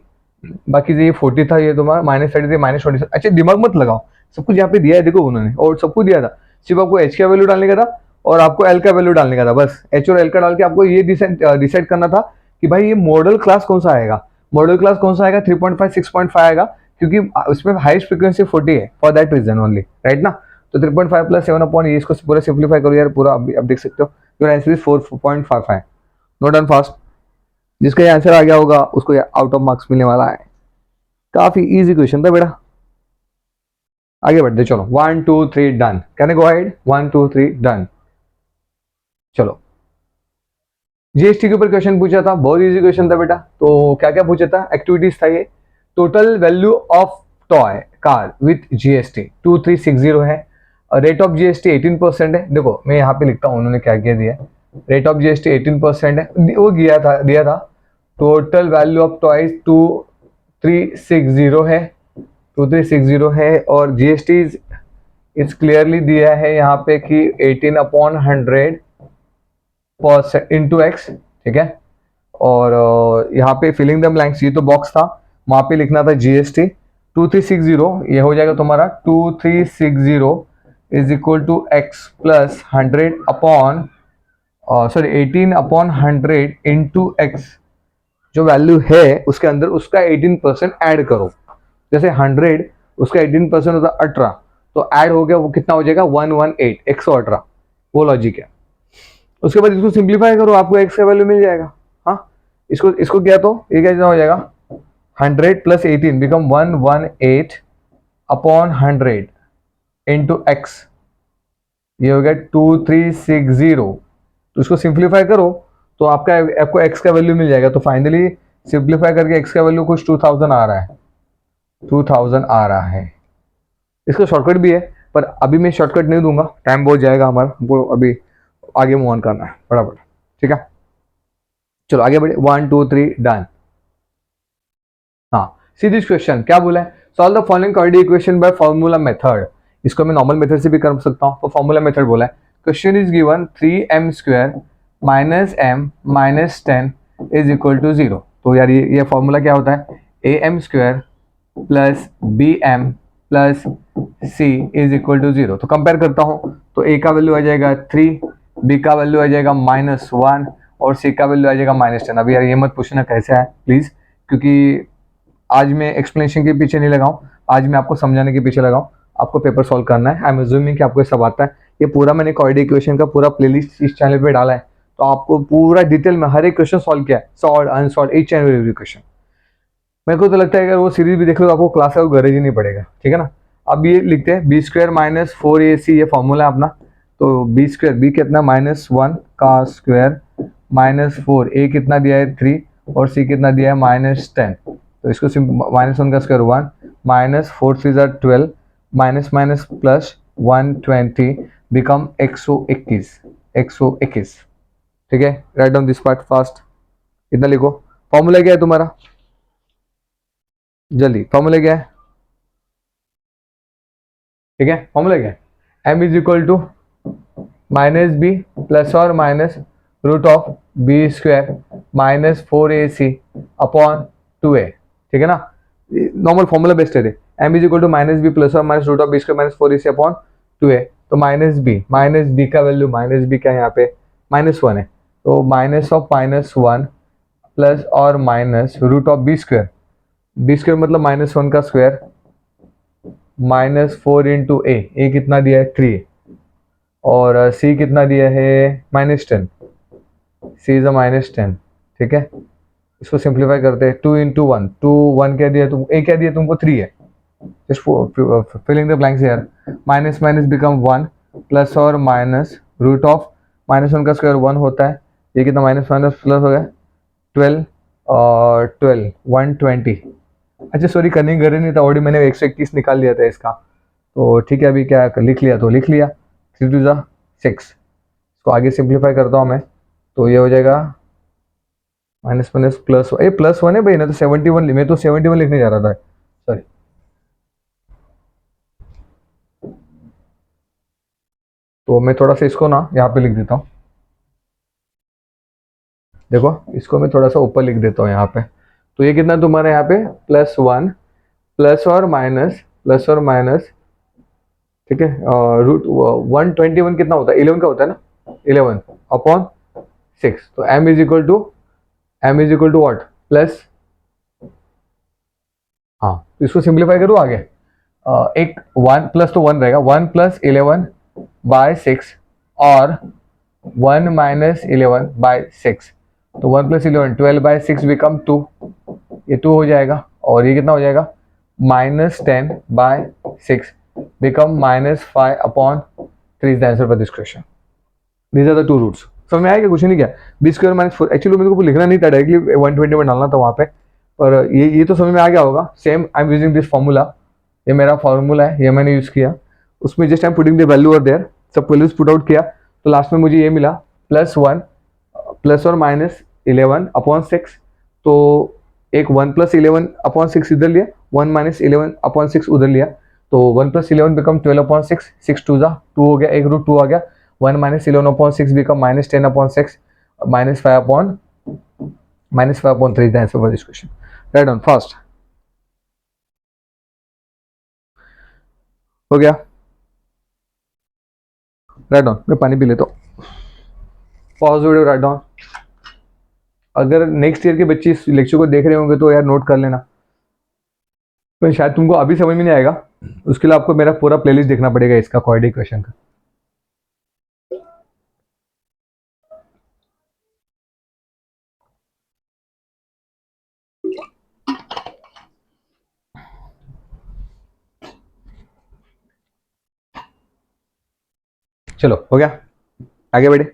बाकी ये 40 था, ये तुम्हारा -33 -47। अच्छा दिमाग मत लगाओ, सब कुछ यहाँ पे दिया है देखो उन्होंने, और सब कुछ दिया था, सिर्फ आपको एच का वैल्यू डालने का था और आपको एल का वैल्यू डालने का था। बस एच और एल का डाल के आपको ये डिसाइड करना था कि भाई ये मॉडल क्लास कौन सा आएगा। मॉडल क्लास कौन सा आएगा, 3.5 6.5 आएगा, क्योंकि उसमें हाईएस्ट फ्रीक्वेंसी 40 है, for that reason only, right ना। तो 3.5 प्लस 7 अपॉन ये, इसको पूरा सिंप्लीफाई करो यार पूरा, अब देख सकते हो your answer is 4.55। Note down fast, जिसका ये आंसर आ गया होगा उसको आउट ऑफ मार्क्स मिलने वाला है। काफी इजी क्वेश्चन था बेटा। आगे बढ़ते, चलो 1 2 3 done, can I go ahead, 1 2 3 done. चलो जीएसटी के ऊपर क्वेश्चन पूछा था, बहुत इजी क्वेश्चन था बेटा। तो क्या क्या पूछा था, एक्टिविटीज था ये। Total value of toy car with GST 2360 है, रेट ऑफ जीएसटी 18% है। देखो मैं यहाँ पे लिखता हूँ उन्होंने क्या क्या दिया, रेट ऑफ जीएसटी 18% है, वो दिया था। टोटल वैल्यू ऑफ टॉयज 2360 है, 2360 है, और जीएसटी इज क्लियरली दिया है यहाँ पे कि 18/100 इंटू एक्स। ठीक है, और यहाँ पे फिलिंग द ब्लैंक्स, ये तो बॉक्स था, वहां पे लिखना था जीएसटी 2360, ये हो जाएगा तुम्हारा 2360 is equal to x plus 100 upon sorry 18/100 into x. जो वैल्यू है उसके अंदर उसका 18% ऐड करो, जैसे 100 उसका 18% होता 18, तो ऐड हो गया वो कितना हो जाएगा 118, 118, वो लॉजिक है। उसके बाद इसको सिंप्लीफाई करो, आपको एक्स का वैल्यू मिल जाएगा। हाँ इसको इसको किया तो ये क्या हो जाएगा, 100 plus 18 become 118 upon 100 into x, ये हो गया 2360। तो इसको सिंप्लीफाई करो तो आपको एक्स का वैल्यू मिल जाएगा। तो फाइनली सिंप्लीफाई करके एक्स का वैल्यू कुछ 2000 आ रहा है, 2000 आ रहा है। इसका शॉर्टकट भी है, पर अभी मैं शॉर्टकट नहीं दूंगा, टाइम बहुत जाएगा हमारा, हमको अभी आगे मूव ऑन करना है फटाफट। ठीक है, चलो आगे बढ़े, 1 2 3 डन। हाँ सी दिस क्वेश्चन, क्या बोला है, solve the following coordinate equation by formula method. इसको मैं नॉर्मल मेथड से भी कर सकता हूँ, तो फार्मूला मेथड बोला है। Question is given 3m square minus m minus 10 is equal to 0। तो यार ये फॉर्मूला क्या होता है, am square plus bm plus c is equal to 0। तो कंपेयर करता हूँ, तो a का वैल्यू आ जाएगा 3, b का वैल्यू आ जाएगा -1 और c का वैल्यू आ जाएगा -10। अभी यार ये मत पूछना कैसे है प्लीज, क्योंकि आज मैं एक्सप्लेनेशन के पीछे नहीं लगाऊं, आज मैं आपको समझाने के पीछे लगाऊं। आपको पेपर सॉल्व करना है, आई एम अज्यूमिंग कि आपको ये सब आता है। ये पूरा मैंने कोऑर्डिनेट इक्वेशन का पूरा प्लेलिस्ट इस चैनल पे डाला है, तो आपको पूरा डिटेल में हर एक क्वेश्चन सॉल्व किया है, solve unsolve each and every question. मेरे को तो लगता है अगर वो सीरीज भी देख लो तो आपको क्लास का गरज ही नहीं पड़ेगा। ठीक है ना, अब ये लिखते हैं बी स्क्वायर माइनस 4ac, ये फॉर्मूला है अपना। तो बी स्क्वायर, बी कितना -1 का स्क्वायर -4, ए कितना दिया है 3 और सी कितना दिया है -10। तो इसको -1 का स्क्वायर 1, -4 3 ज़ा 12, माइनस माइनस प्लस 120 बिकम 121, ठीक है। Right down this part fast, इतना लिखो। फॉर्मूला क्या है तुम्हारा, जल्दी फॉर्मूला क्या है, ठीक है। फॉर्मूला क्या है, m is equal to -b plus और minus root of B square -4ac upon 2a, ठीक है ना। नॉर्मल फॉर्मूला बेस्ट है, m is equal to -b plus और minus root of B square -4ac upon 2a। तो -b का value -b क्या है यहाँ पे -1 है, तो -1 प्लस और minus root of B square मतलब -1 का स्क्वायर -4 इंटू ए कितना दिया है 3, और सी कितना दिया है -10, सी इज -10, ठीक है। इसको सिंप्लीफाई करते हैं, 2 इंटू 1, 1 क्या दिया तुमको, ए क्या दिया तुमको 3 है, just filling the blanks here. Minus minus become 1 plus और माइनस रूट ऑफ -1 का स्क्वायर 1 होता है, ये कितना माइनस माइनस प्लस हो गया 12 और 12 120। अच्छा सॉरी, करने की नहीं था, ऑलरेडी मैंने 121 निकाल लिया था इसका, तो ठीक है। अभी क्या लिख लिया, तो लिख लिया 3 2 ज़ा 6। इसको आगे सिंप्लीफाई करता हूँ मैं, तो ये हो जाएगा माइनस माइनस प्लस, ये +1 है भाई ना, तो 71, मैं तो 71 लिखने जा रहा था, सॉरी। तो मैं थोड़ा सा इसको ना यहाँ पे लिख देता हूँ, देखो इसको मैं थोड़ा सा ऊपर लिख देता हूँ यहाँ पे। तो ये कितना तुम्हारा यहाँ पे +1 प्लस और माइनस, ठीक है। रूट 121 कितना होता है, 11 का होता है ना, 11 अपॉन 6। तो m is equal to what plus, हाँ तो इसको सिंप्लीफाई करूँ आगे, एक 1 प्लस तो 1 रहेगा, 1 प्लस 11 बाय 6 और 1 माइनस 11 बाय 6, तो 1 प्लस 11 12 बाय 6 बिकम 2, ये 2 हो जाएगा, और ये कितना हो जाएगा -10 by 6 become -5 upon 3 is the answer for this question. These are the two roots. समझ में आएगा, कुछ नहीं किया, बी स्क्वायर -4, एक्चुअली मेरे को लिखना नहीं था, डायरेक्टली 120 में डालना था वहाँ पे, पर ये तो समझ में आ गया होगा। Same I am using this formula, ये मेरा फार्मूला है, ये मैंने यूज़ किया, उसमें just I am putting the value और देयर, सब वैल्यूज पुट आउट किया, तो लास्ट में मुझे ये मिला +1 प्लस और माइनस 11 अपॉन 6, तो एक 1 प्लस 11 अपॉन 6 इधर लिया, 1 माइनस 11 अपॉन 6 उधर लिया, तो 1 प्लस 11 बिकम 12 अपॉन 6, 6 2 ज़ा 2 हो गया, एक रूट 2 आ गया, 1 minus 11 upon 6 become -10 upon 6 -5 upon 3 is the answer for this question. Right on fast, हो गया। राइट ऑन, मैं पानी पी लेता हूँ, पॉज वीडियो, राइट ऑन। अगर नेक्स्ट ईयर के बच्चे इस लेक्चर को देख रहे होंगे तो यार नोट कर लेना, पर शायद तुमको अभी समझ में नहीं आएगा, उसके लिए आपको मेरा पूरा प्लेलिस्ट देखना पड़ेगा इसका क्वाड्रेटिक इक्वेशन का। चलो हो गया, आगे बढ़े।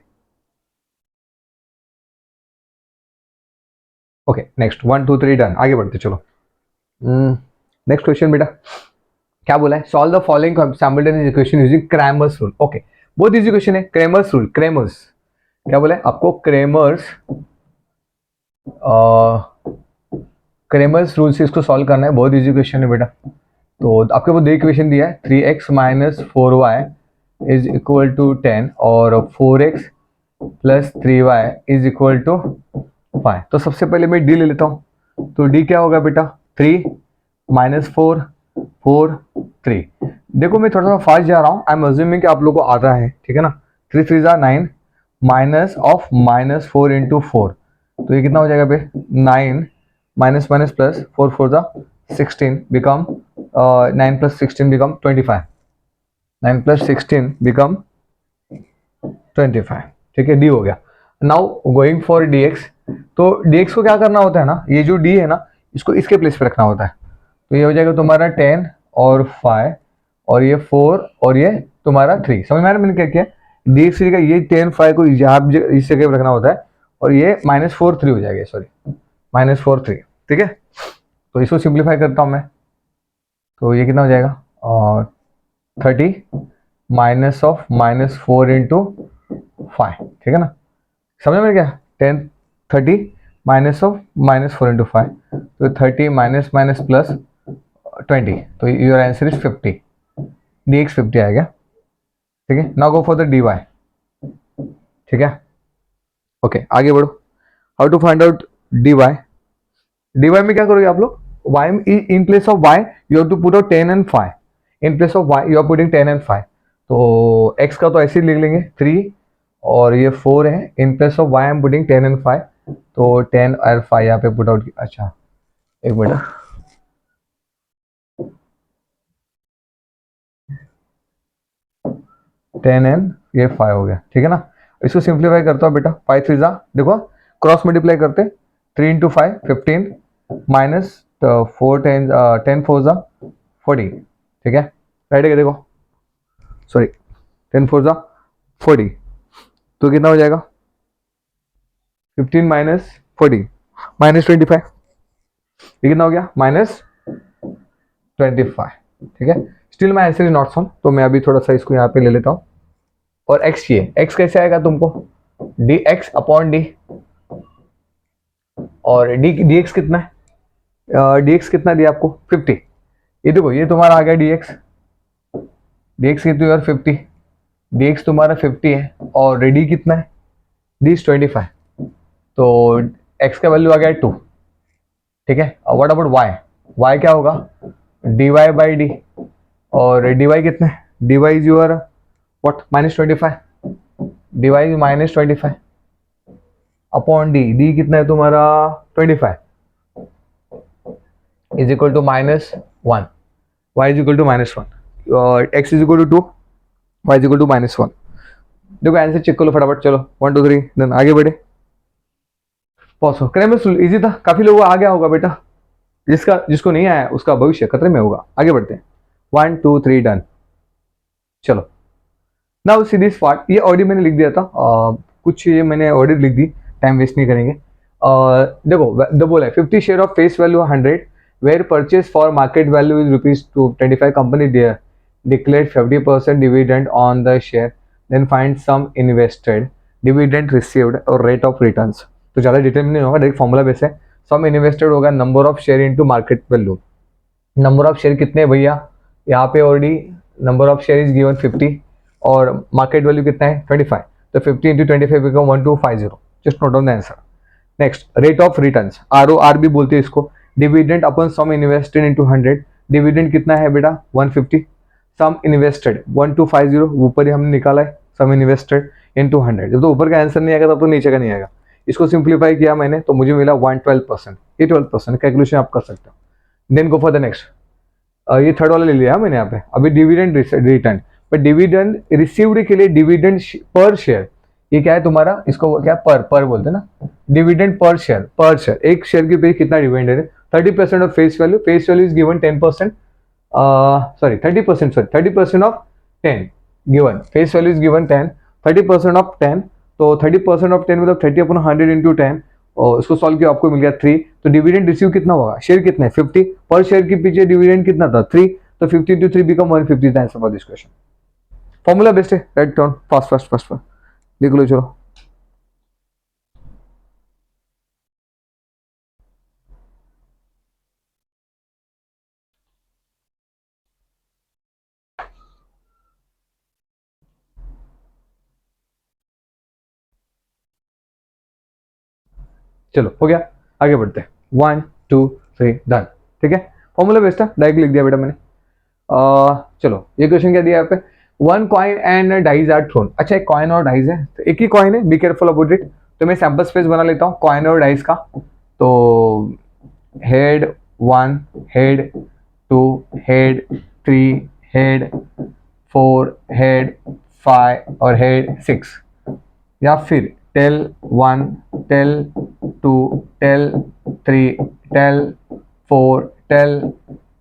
ओके नेक्स्ट 1 2 3 डन, आगे बढ़ते चलो। नेक्स्ट क्वेश्चन बेटा क्या बोला है, solve the following simultaneous equation using Cramer's rule. Okay बहुत इजी क्वेश्चन है, क्रैमर्स रूल, क्रैमर्स क्या बोला है आपको, क्रैमर्स रूल से इसको सॉल्व करना है, बहुत इजी क्वेश्चन है बेटा। तो आपके वो दो इक्वेशन दिया है, 3x minus 4y is equal to 10 और 4x plus 3y is equal to 5। तो सबसे पहले मैं डी ले लेता हूँ, तो डी क्या होगा बेटा 3 -4 4 3। देखो मैं थोड़ा सा फास्ट जा रहा हूँ, आई एम अज्यूमिंग कि आप लोगों को आ रहा है, ठीक है ना। 3 3 ज़ा 9 माइनस ऑफ -4 इंटू 4, तो ये कितना हो जाएगा बे 9 माइनस माइनस प्लस 4 4 ज़ा 16 become 9 plus 16 become 25, 9 plus 16 become 25, ठीक है। डी हो गया। Now going for D x, तो डी एक्स को क्या करना होता है ना, ये जो डी है ना इसको इसके प्लेस पे रखना होता है, तो ये हो जाएगा तुम्हारा 10 और 5 और ये 4 और ये तुम्हारा 3। समझ में आ रहा है मैंने क्या किया, डी एक्स का ये 10 5 को यहाँ इस जगह पे रखना होता है, और ये -4 3 हो जाएगा, सॉरी -4 3, ठीक है। तो इसको सिंप्लीफाई करता हूँ मैं, तो ये कितना हो जाएगा 30 माइनस ऑफ -4 × 5, ठीक है ना, समझ में क्या, 10 30 माइनस ऑफ -4 × 5, तो 30 माइनस माइनस प्लस 20, तो योर आंसर इज 50, dx 50 आएगा, ठीक है। Now go for the dy, ठीक है, ओके आगे बढ़ो। How to find out dy, dy में क्या करोगे आप लोग, y in place of y you have to put out 10 and 5, in place of y you are putting 10 and 5, तो x का तो ऐसे ही लिख लेंगे 3 और ये 4 है, इन place of y I am putting 10 and 5, तो 10 और 5 यहाँ पे पुट आउट, अच्छा एक मिनट, 10 and ये 5 हो गया, ठीक है ना। इसको सिंप्लीफाई करता हूँ बेटा, 5 3 जा, देखो क्रॉस मल्टीप्लाई करते, 3 × 5 15 माइनस 4 10 4 जा 40, ठीक है, राइट है, देखो सॉरी 10 4 जा 40, तो कितना हो जाएगा 15 माइनस 40 -25, ये कितना हो गया -25, ठीक है। Still my answer is not sum, तो मैं अभी थोड़ा सा इसको यहाँ पे ले लेता हूँ, और x चाहिए, x कैसे आएगा तुमको, dx अपॉन डी, और dx कितना है, dx कितना दिया आपको 50, ये देखो ये तुम्हारा आ गया dx, dx कितनी है 50, dx तुम्हारा 50 है, और d कितना है, d इज 25, तो x का वैल्यू आ गया 2, ठीक है। व्हाट अबाउट y, y क्या होगा dy बाई डी, और dy कितना है, dy is your what -25, dy is -25 upon d कितना है तुम्हारा 25 is equal to -1, y is equal to -1, और x is equal to 2, y is equal to -1। देखो आंसर चेक करो फटाफट, चलो 1 2 3 देन आगे बढ़े। पॉज करने में इजी था, काफी लोगों को आ गया होगा बेटा, जिसको नहीं आया उसका भविष्य खतरे में होगा। आगे बढ़ते हैं, 1 2 3 डन। चलो नाउ सी दिस पार्ट, ये ऑडियो मैंने लिख दिया था, कुछ ये मैंने ऑडियो लिख दी, टाइम वेस्ट नहीं करेंगे। देखो द बोला है 50 share of face value 100 where purchase for market value is ₹25, company declared 50% dividend on the share, then find sum invested, dividend received और rate of returns। तो ज़्यादा डिटेल में नहीं होगा, डायरेक्ट फॉर्मूला बेस है। सम इन्वेस्टेड होगा number of share into market value, number of share कितने भैया, यहाँ पे already number of share is given 50 और मार्केट वैल्यू कितना है 25, तो 50 × 25 become 1250, just note down the answer. Next rate of returns, ROR भी बोलते हैं इसको, डिविडेंड अपन सम इन्वेस्टेड इनटू 100, डिविडेंड कितना है बेटा 150, सम इन्वेस्टेड 1250, ऊपर ही हमने निकाला है सम इन्वेस्टेड इनटू 100, जब तो ऊपर का आंसर नहीं आएगा तब तो नीचे का नहीं आएगा। इसको सिंप्लीफाई किया मैंने तो मुझे मिला 112%, ये 12% कैलकुलेशन आप कर सकते हो। Then go for the next, ये थर्ड वाला ले लिया मैंने यहाँ पे, अभी डिविडेंड रिटर्न, पर डिविडेंड रिसीव्ड के लिए डिविडेंड पर शेयर, ये क्या है तुम्हारा, इसको क्या पर बोलते हैं ना, डिविडेंड पर शेयर, एक शेयर के पे कितना डिविडेंड है, 30% of face value is given 10%, sorry 30% of 10 given, face value is given 10, 30% of 10, तो 30% ऑफ 10 मतलब 30/100 इंटू 10, और उसको सॉल्व किया आपको मिल गया 3, तो डिविडेंड रिसीव कितना होगा, शेयर कितना है 50, पर शेयर के पीछे डिविडेंड कितना था 3, तो 50 × 3 become 150 answer for this question. Formula best है, राइट डाउन फास्ट लिख लो चलो। चलो हो गया, आगे बढ़ते हैं, 1 2 3 डन, ठीक है। फॉर्मूला बेस्ट है, डायरेक्ट लिख दिया बेटा मैंने। चलो ये क्वेश्चन क्या दिया यहाँ पे, 1 coin and dice are thrown, अच्छा एक कॉइन और डाइज है, तो एक ही कॉइन है, बी केयरफुल अबाउट इट, तो मैं सैंपल स्पेस बना लेता हूँ कॉइन और डाइज का, तो head 1 head 2 head 3 head 4 head 5 और हेड 6, या फिर tail 1 tail 2 tail 3 tail 4 tail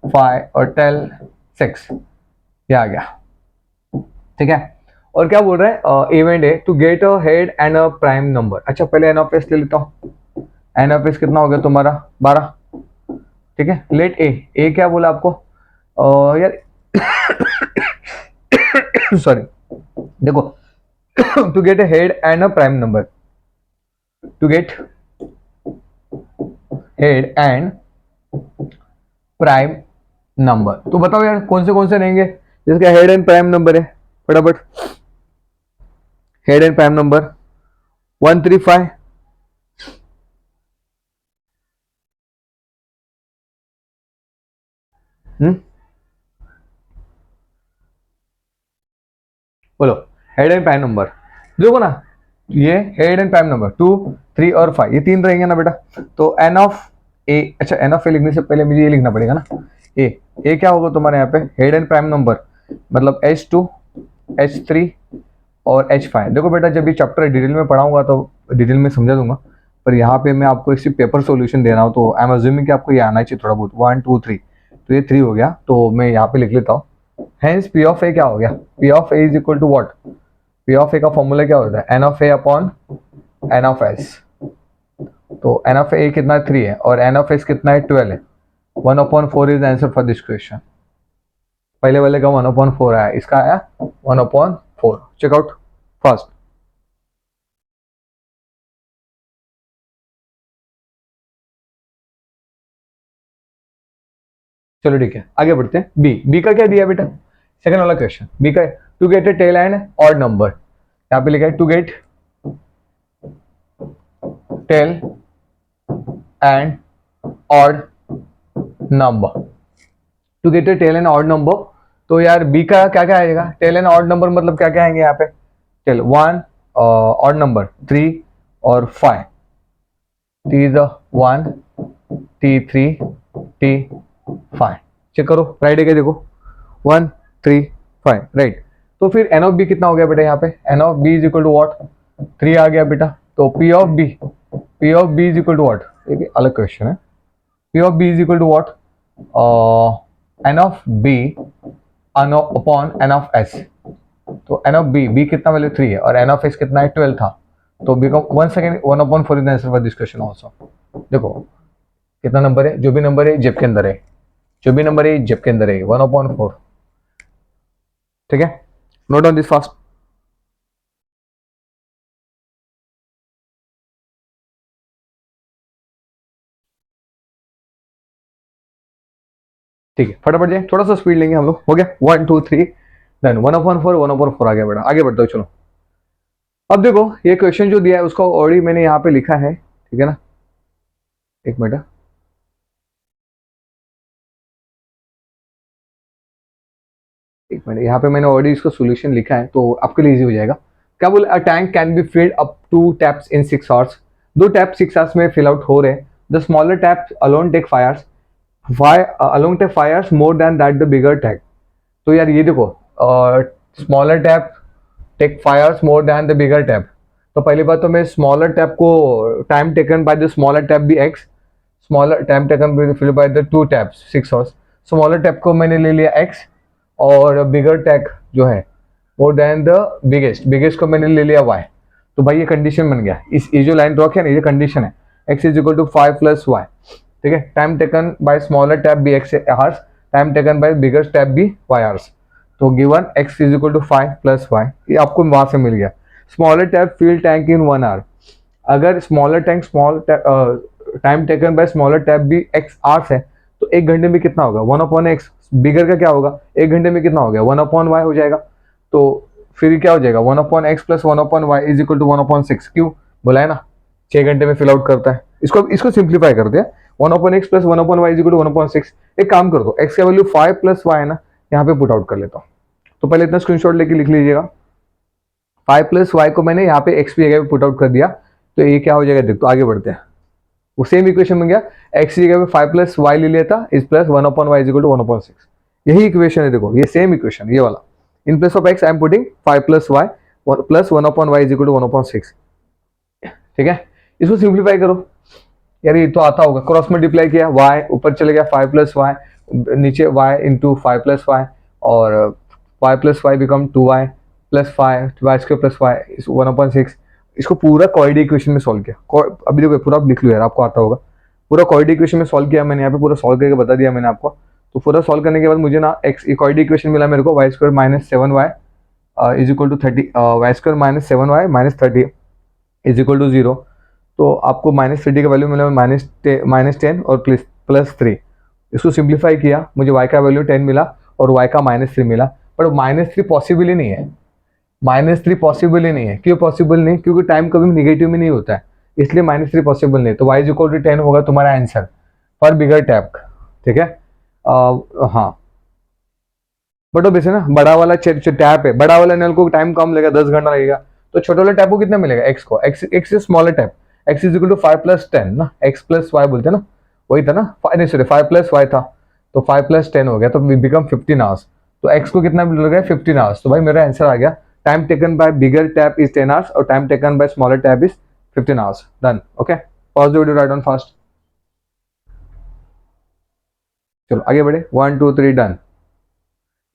5 और टेल 6, ये आ गया, ठीक है। और क्या बोल रहा है, इवेंट है to get a head and a prime number, अच्छा पहले एन ऑफ एस ले लेता हूँ, एन ऑफ एस कितना हो गया तुम्हारा 12, ठीक है। लेट ए क्या बोला आपको यार सॉरी, देखो to get a head and a prime number, to get head and prime number, तो बताओ यार कौन से रहेंगे जिसका हेड एंड प्राइम नंबर है, फटाफट। हेड एंड प्राइम नंबर 135, बोलो हेड एंड प्राइम नंबर, देखो ना ये हेड एंड प्राइम नंबर 2, 3 और 5, ये तीन रहेंगे ना बेटा। तो एन ऑफ ए, अच्छा एन ऑफ ए लिखने से पहले मुझे ये लिखना पड़ेगा ना, ए क्या होगा तुम्हारे यहाँ पे हेड एंड प्राइम नंबर, मतलब H2, H3 और H5। देखो बेटा जब ये चैप्टर डिटेल में पढ़ाऊंगा तो डिटेल में समझा दूंगा, पर यहाँ पे मैं आपको इसी पेपर सॉल्यूशन दे रहा हूँ, तो आई एम अज्यूमिंग कि आपको ये आना चाहिए थोड़ा बहुत, 1 2 3, तो ये 3 हो गया, तो मैं यहाँ पे लिख लेता हूँ। हेंस पी ऑफ ए क्या हो गया, P of A is equal to what, P of A का फॉर्मूला क्या होता है, N of A upon N of S. तो एन ऑफ ए कितना है 3 है, और एन ऑफ एस कितना है 12 है। 1/4 is answer for this question. पहले वाले का 1/4 आया, इसका आया 1/4। Check out first. चलो ठीक है आगे बढ़ते हैं। बी का क्या दिया बेटा, सेकंड वाला क्वेश्चन, बी का to get a tail and odd number, यहाँ पे लिखा है to get tail and odd number, to get a tail and odd number. तो यार बी का क्या क्या आएगा, टेल एंड ऑड नंबर मतलब क्या क्या आएंगे यहाँ पे, टेल 1, ऑड नंबर 3 और 5, टी इज 1, T3, T5। चेक करो राइट है क्या, देखो 1 3 5 राइट। तो फिर एन ऑफ बी कितना हो गया बेटा, यहाँ पे n of B is equal to what, 3 आ गया बेटा। तो P of B is equal to what, एक अलग क्वेश्चन है, P of B is equal to what, n of B upon N of S. तो एन ऑफ बी कितना value 3 है और एन ऑफ एस कितना है 12 था, तो बी का 1 second 1/4 is answer for this question also. देखो कितना नंबर है, जो भी नंबर है जेब के अंदर है, जो भी नंबर है जेब के अंदर है 1/4। ठीक है, नोट ऑन दिस फास्ट। ठीक है फटाफट जाए, थोड़ा सा स्पीड लेंगे हम लोग। हो गया 1 2 3 देन 1/4 1/4 आ गया बेटा। आगे बढ़ते हो चलो। अब देखो ये क्वेश्चन जो दिया है उसका ऑलरेडी मैंने यहाँ पे लिखा है, ठीक है ना, एक मिनट, एक मिनट, यहाँ पे मैंने ऑलरेडी इसका सोल्यूशन लिखा है तो आपके लिए इजी हो जाएगा। क्या बोले, a tank can be filled up two taps in 6 hours, दो टैप 6 आवर्स में फिल आउट हो रहे हैं। The smaller tap alone take 5 hours, alone take 5 hours more than that the bigger tap. तो यार ये देखो smaller tap take 5 hours more than the bigger tap, तो पहली बात तो मैं स्मॉलर टैप को time taken by the smaller tap भी x, smaller time taken filled by the two taps 6 hours, smaller tap को मैंने ले लिया एक्स और बिगर टैग जो है मोर देन द बिगेस्ट को मैंने ले लिया y। तो भाई ये कंडीशन बन गया, इस ये जो लाइन ड्रॉ किया ना ये कंडीशन है, x is equal to 5 plus y। ठीक है, time taken by smaller tap be x hours, time taken by bigger tap be y hours. तो given x is equal to 5 plus y, ये आपको वहां से मिल गया। Smaller tap fill tank in 1 hour, अगर smaller tank time taken by smaller tap भी x hours है तो 1 घंटे में कितना होगा 1/x। बिगर का क्या होगा 1 घंटे में कितना हो गया 1/y हो जाएगा। तो फिर क्या हो जाएगा 1/x plus 1/y is equal to 1/6। क्यों बोला है ना 6 घंटे में फिल आउट करता है। इसको सिंप्लीफाई करते हैं, 1/x plus 1/y is equal to 1/6। एक काम कर दो, x का वैल्यू 5 प्लस y है ना, यहाँ पे पुट आउट कर लेता हूँ। तो पहले इतना स्क्रीनशॉट लेके लिख लीजिएगा, 5 प्लस y को मैंने यहाँ पे x की जगह पे पुट आउट कर दिया, तो ये क्या हो जाएगा देखो। आगे बढ़ते हैं, वो सेम इक्वेशन बन गया, x की जगह पे 5 प्लस y ले लिया था, is plus 1/y is equal to 1/6। यही इक्वेशन है, देखो ये सेम इक्वेशन ये वाला। In place of x I am putting 5 plus y plus 1/y is equal to 1/6। ठीक है, इसको सिंप्लीफाई करो यार, ये तो आता होगा, क्रॉस मल्टीप्लाई किया y ऊपर चले गया 5 प्लस y, नीचे y इंटू 5 प्लस y, और 5 plus y become 2y plus 5 y square plus y 1/6। इसको पूरा कॉइड इक्वेशन में सॉल्व किया। अभी देखो पूरा लिख लो यार, आपको आता होगा। पूरा कोऑर्डिनेट इक्वेशन में सॉल्व किया मैंने, यहाँ पे पूरा सॉल्व करके बता दिया मैंने आपको। तो पूरा सॉल्व करने के बाद मुझे ना एक्स कोऑर्डिनेट इक्वेशन मिला मेरे को, y square minus 7y is equal to 30, y square minus 7y minus 30 is equal to 0। तो आपको -30 का वैल्यू मिला -10 और +3। इसको सिंप्लीफाई किया, मुझे y का वैल्यू 10 मिला और y का -3 मिला। बट -3 पॉसिबल ही नहीं है, -3 पॉसिबल ही नहीं है। क्यों पॉसिबल नहीं? क्योंकि टाइम कभी नेगेटिव में नहीं होता है, इसलिए -3 पॉसिबल नहीं। तो y इज इक्वल टू 10 होगा तुम्हारा आंसर फॉर बिगर टैप। ठीक है, हाँ। बट वैसे ना बड़ा वाला टैप है, बड़ा वाला नल को टाइम कम लगेगा, 10 घंटा लगेगा। तो छोटे वाले टैप को कितना मिलेगा? x को, x is smaller tap, x is equal to 5 + 10 ना, x + y बोलते हैं ना, वही था ना, नहीं सॉरी 5 + y था, तो 5 + 10 हो गया, तो बिकम 15 आवर्स। तो x को कितना मिल रहा है? 15 आवर्स। तो भाई मेरा आंसर आ गया, time taken by bigger tap is 10 hours और time taken by smaller tap is 15 hours. Done. Okay, pause the video, right on fast. चलो आगे बढ़े, 1 2 3 डन।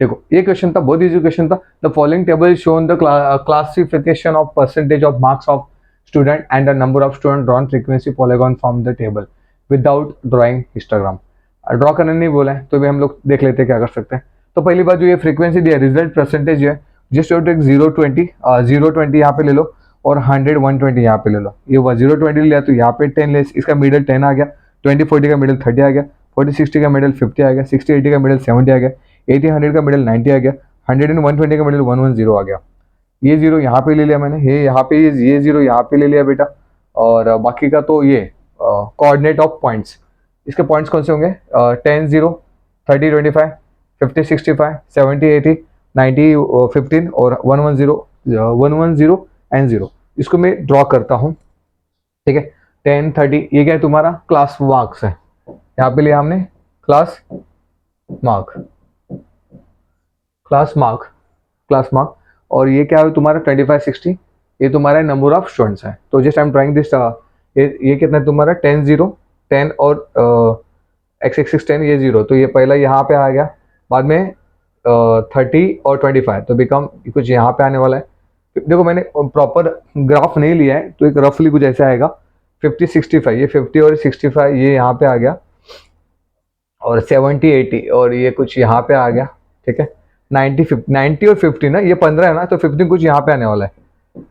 देखो ये क्वेश्चन था, बहुत इजी क्वेश्चन था। The following table shown the classification of percentage of marks of student and the number of student drawn frequency polygon from the table without drawing histogram. Draw करने नहीं बोला है, तो भी हम लोग देख लेते हैं क्या कर सकते हैं। तो पहली बात जो ये फ्रीक्वेंसी दिया, रिजल्ट परसेंटेज है, जस्ट यू टेक 0 20 यहाँ पे ले लो और 100 120 यहाँ पे ले लो। ये 0 20 लिया तो यहाँ पे 10 ले, इसका मिडल 10 आ गया, 20 40 का मिडल 30 आ गया, 40 60 का मिडल 50 आ गया, 60 80 का मिडल 70 आ गया, 80 100 का मिडल 90 आ गया, 100 एंड 120 का मिडल 110 आ गया। ये जीरो यहाँ पे ले लिया मैंने, ये यहाँ पे, ये जीरो यहाँ पे ले लिया बेटा। और बाकी का तो ये कोऑर्डिनेट ऑफ पॉइंट्स, इसके पॉइंट्स कौन से होंगे? 10 0 30 25 50 65 70 80 90 15 और 110 एंड 0। इसको मैं ड्रॉ करता हूँ। ठीक है, 10 30 ये क्या है? तुम्हारा क्लास मार्क्स है, यहाँ पे लिया हमने क्लास मार्क, क्लास मार्क। और ये क्या है तुम्हारा 25 60, ये तुम्हारा नंबर ऑफ स्टूडेंट्स है। तो just I am trying this, ये कितना है तुम्हारा? 10 0 10 और x एक्सिस 10, ये 0, तो ये पहला यहाँ पे आ गया, बाद में 30 और 25, तो बिकम कुछ यहाँ पे आने वाला है। देखो मैंने प्रॉपर ग्राफ नहीं लिया है, तो एक रफली कुछ ऐसा आएगा 50 65, ये 50 और 65 ये यहाँ पे आ गया, और 70 80 और ये कुछ यहाँ पे आ गया। ठीक है, 90 और 50 ना, ये 15 है ना, तो 15 कुछ यहाँ पे आने वाला है,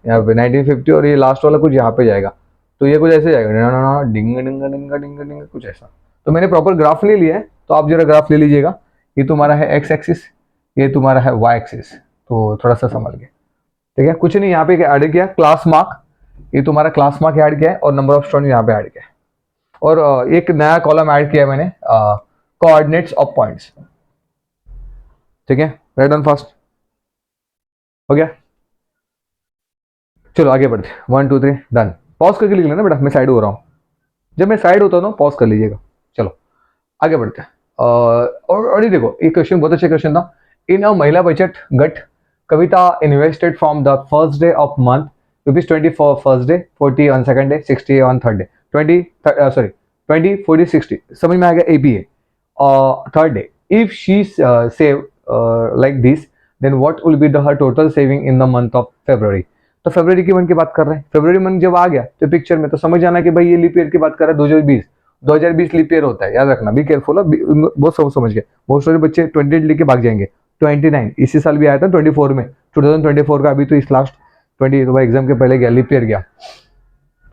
यहाँ पे 19 50 और ये लास्ट वाला कुछ यहाँ पे जाएगा। तो ये कुछ ऐसे जाएगा, ना डिंग डिंग डिंग डिंग डिंग कुछ ऐसा। तो मैंने प्रॉपर ग्राफ नहीं लिया है, तो आप जरा ग्राफ ले लीजिएगा। ये तुम्हारा है एक्स एक्सिस, ये तुम्हारा है वाई एक्सिस, तो थोड़ा सा संभल के। ठीक है, कुछ नहीं, यहाँ पे ऐड किया क्लास मार्क, ये तुम्हारा क्लास मार्क ऐड किया है, और नंबर ऑफ स्टूडेंट यहाँ पे ऐड किया है, और एक नया कॉलम ऐड किया है मैंने, कोऑर्डिनेट्स ऑफ पॉइंट्स। ठीक है, राइट ऑन फास्ट हो गया। चलो आगे बढ़ते, 1 2 3 डन। पॉज करके लिख लेना बेटा, मैं साइड हो रहा हूँ, जब मैं साइड होता हूँ ना पॉज कर लीजिएगा। चलो आगे बढ़ते हैं। और ये देखो, ये क्वेश्चन बहुत अच्छा क्वेश्चन था। इन अ महिला बचत गट, Kavita invested from the first day of month ₹20 for first day, 40 on second day, 60 on third day, 20 40 60 समझ में आ गया? एपी है third day. If she save like this, then what will be the her total saving in the month of February. तो February की month की बात कर रहे हैं, फेब्रुअरी मंथ जब आ गया तो पिक्चर में, तो समझ जाना कि भाई ये लीप ईयर की बात कर रहा है, 2020 लीप ईयर होता है, याद रखना, बी केयरफुल। बहुत समझ गए, बहुत सारे बच्चे 28 लेके भाग जाएंगे। 29 इसी साल भी आया था 24 में, 2024 का अभी तो इस लास्ट 20 तो भाई एग्जाम के पहले गया, लीप ईयर गया।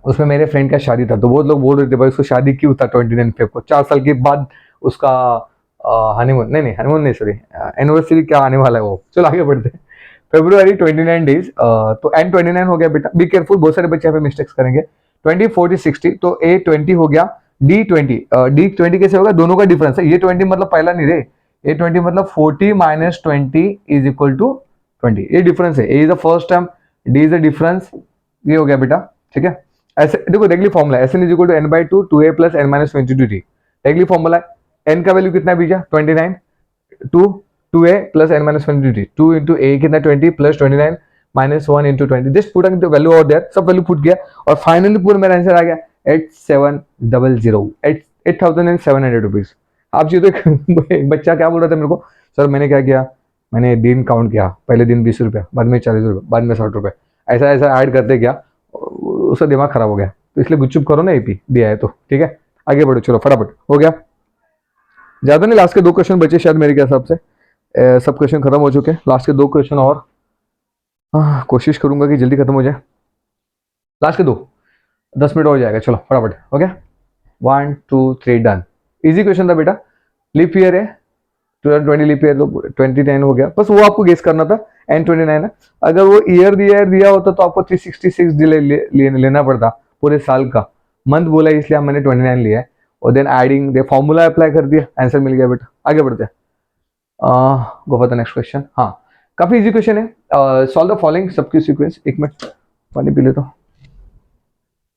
उसमें मेरे फ्रेंड का शादी था, तो बहुत लोग बोल रहे थे भाई उसको शादी क्यों था 29 फेब को, 4 साल के बाद उसका हनीमून, नहीं हनीमून नहीं सॉरी एनिवर्सरी क्या आने वाला है वो। चलो आगे बढ़ते हैं। फेब्रुअरी 29 डेज, तो एन 29 हो गया बेटा, बी केयरफुल, बहुत सारे बच्चे यहाँ पे मिस्टेक्स करेंगे। 20 40 60, तो ए 20 हो गया, डी 20 कैसे होगा? दोनों का डिफरेंस है, ये 20 मतलब पहला नहीं रे, ए 20 मतलब 40 - 20 इज इक्वल टू 20, ये डिफरेंस है। A is the first term, d is the difference, ये हो गया बेटा। ठीक है, ऐसे देखो रेगुलर फॉर्मूला है, n is equal to n/2 2a + n - 22t, regular formula है। n का वैल्यू कितना बीजा? 29, 2a + n - 22t, 2 into a कितना 20 + 29 - 1 into 20, just put the value over there, सब वैल्यू पुट किया और फाइनली पूरा मेरा आंसर आ गया 8700 रुपीज। आप जी, तो एक बच्चा क्या बोल रहा था मेरे को, सर मैंने क्या किया, मैंने दिन काउंट किया, पहले दिन 20 रुपया, बाद में 40 रुपये, बाद में 60 रुपये, ऐसा ऐड करते गया, उसका दिमाग खराब हो गया। तो इसलिए गुपचुप करो ना, एपी दिया है तो। ठीक है, आगे बढ़ो, चलो फटाफट हो गया। ज्यादा नहीं, लास्ट के 2 क्वेश्चन बचे शायद मेरे हिसाब से। सब क्वेश्चन खत्म हो चुके हैं, लास्ट के 2 क्वेश्चन और। कोशिश करूंगा कि जल्दी खत्म हो जाए। लास्ट के 2, 10 मिनट हो जाएगा, चलो फटाफट हो गया। 1 2 3 डन। इजी क्वेश्चन था बेटा, लीप ईयर है 2020, लीप ईयर तो 29 हो गया, बस वो आपको गेस करना था। N29 है। अगर वो ईयर दिया होता तो आपको 366 लेना पड़ता पूरे साल का। मंथ बोला इसलिए मैंने 29 लिया है, और देन एडिंग दे फॉर्मूला अप्लाई कर दिया, आंसर मिल गया बेटा। आगे बढ़ते हैं, गो फॉर द नेक्स्ट क्वेश्चन। हाँ, काफी इजी क्वेश्चन है। सॉल्व द फॉलोइंग सबकी सीक्वेंस। एक मिनट पानी पी लेता हूँ,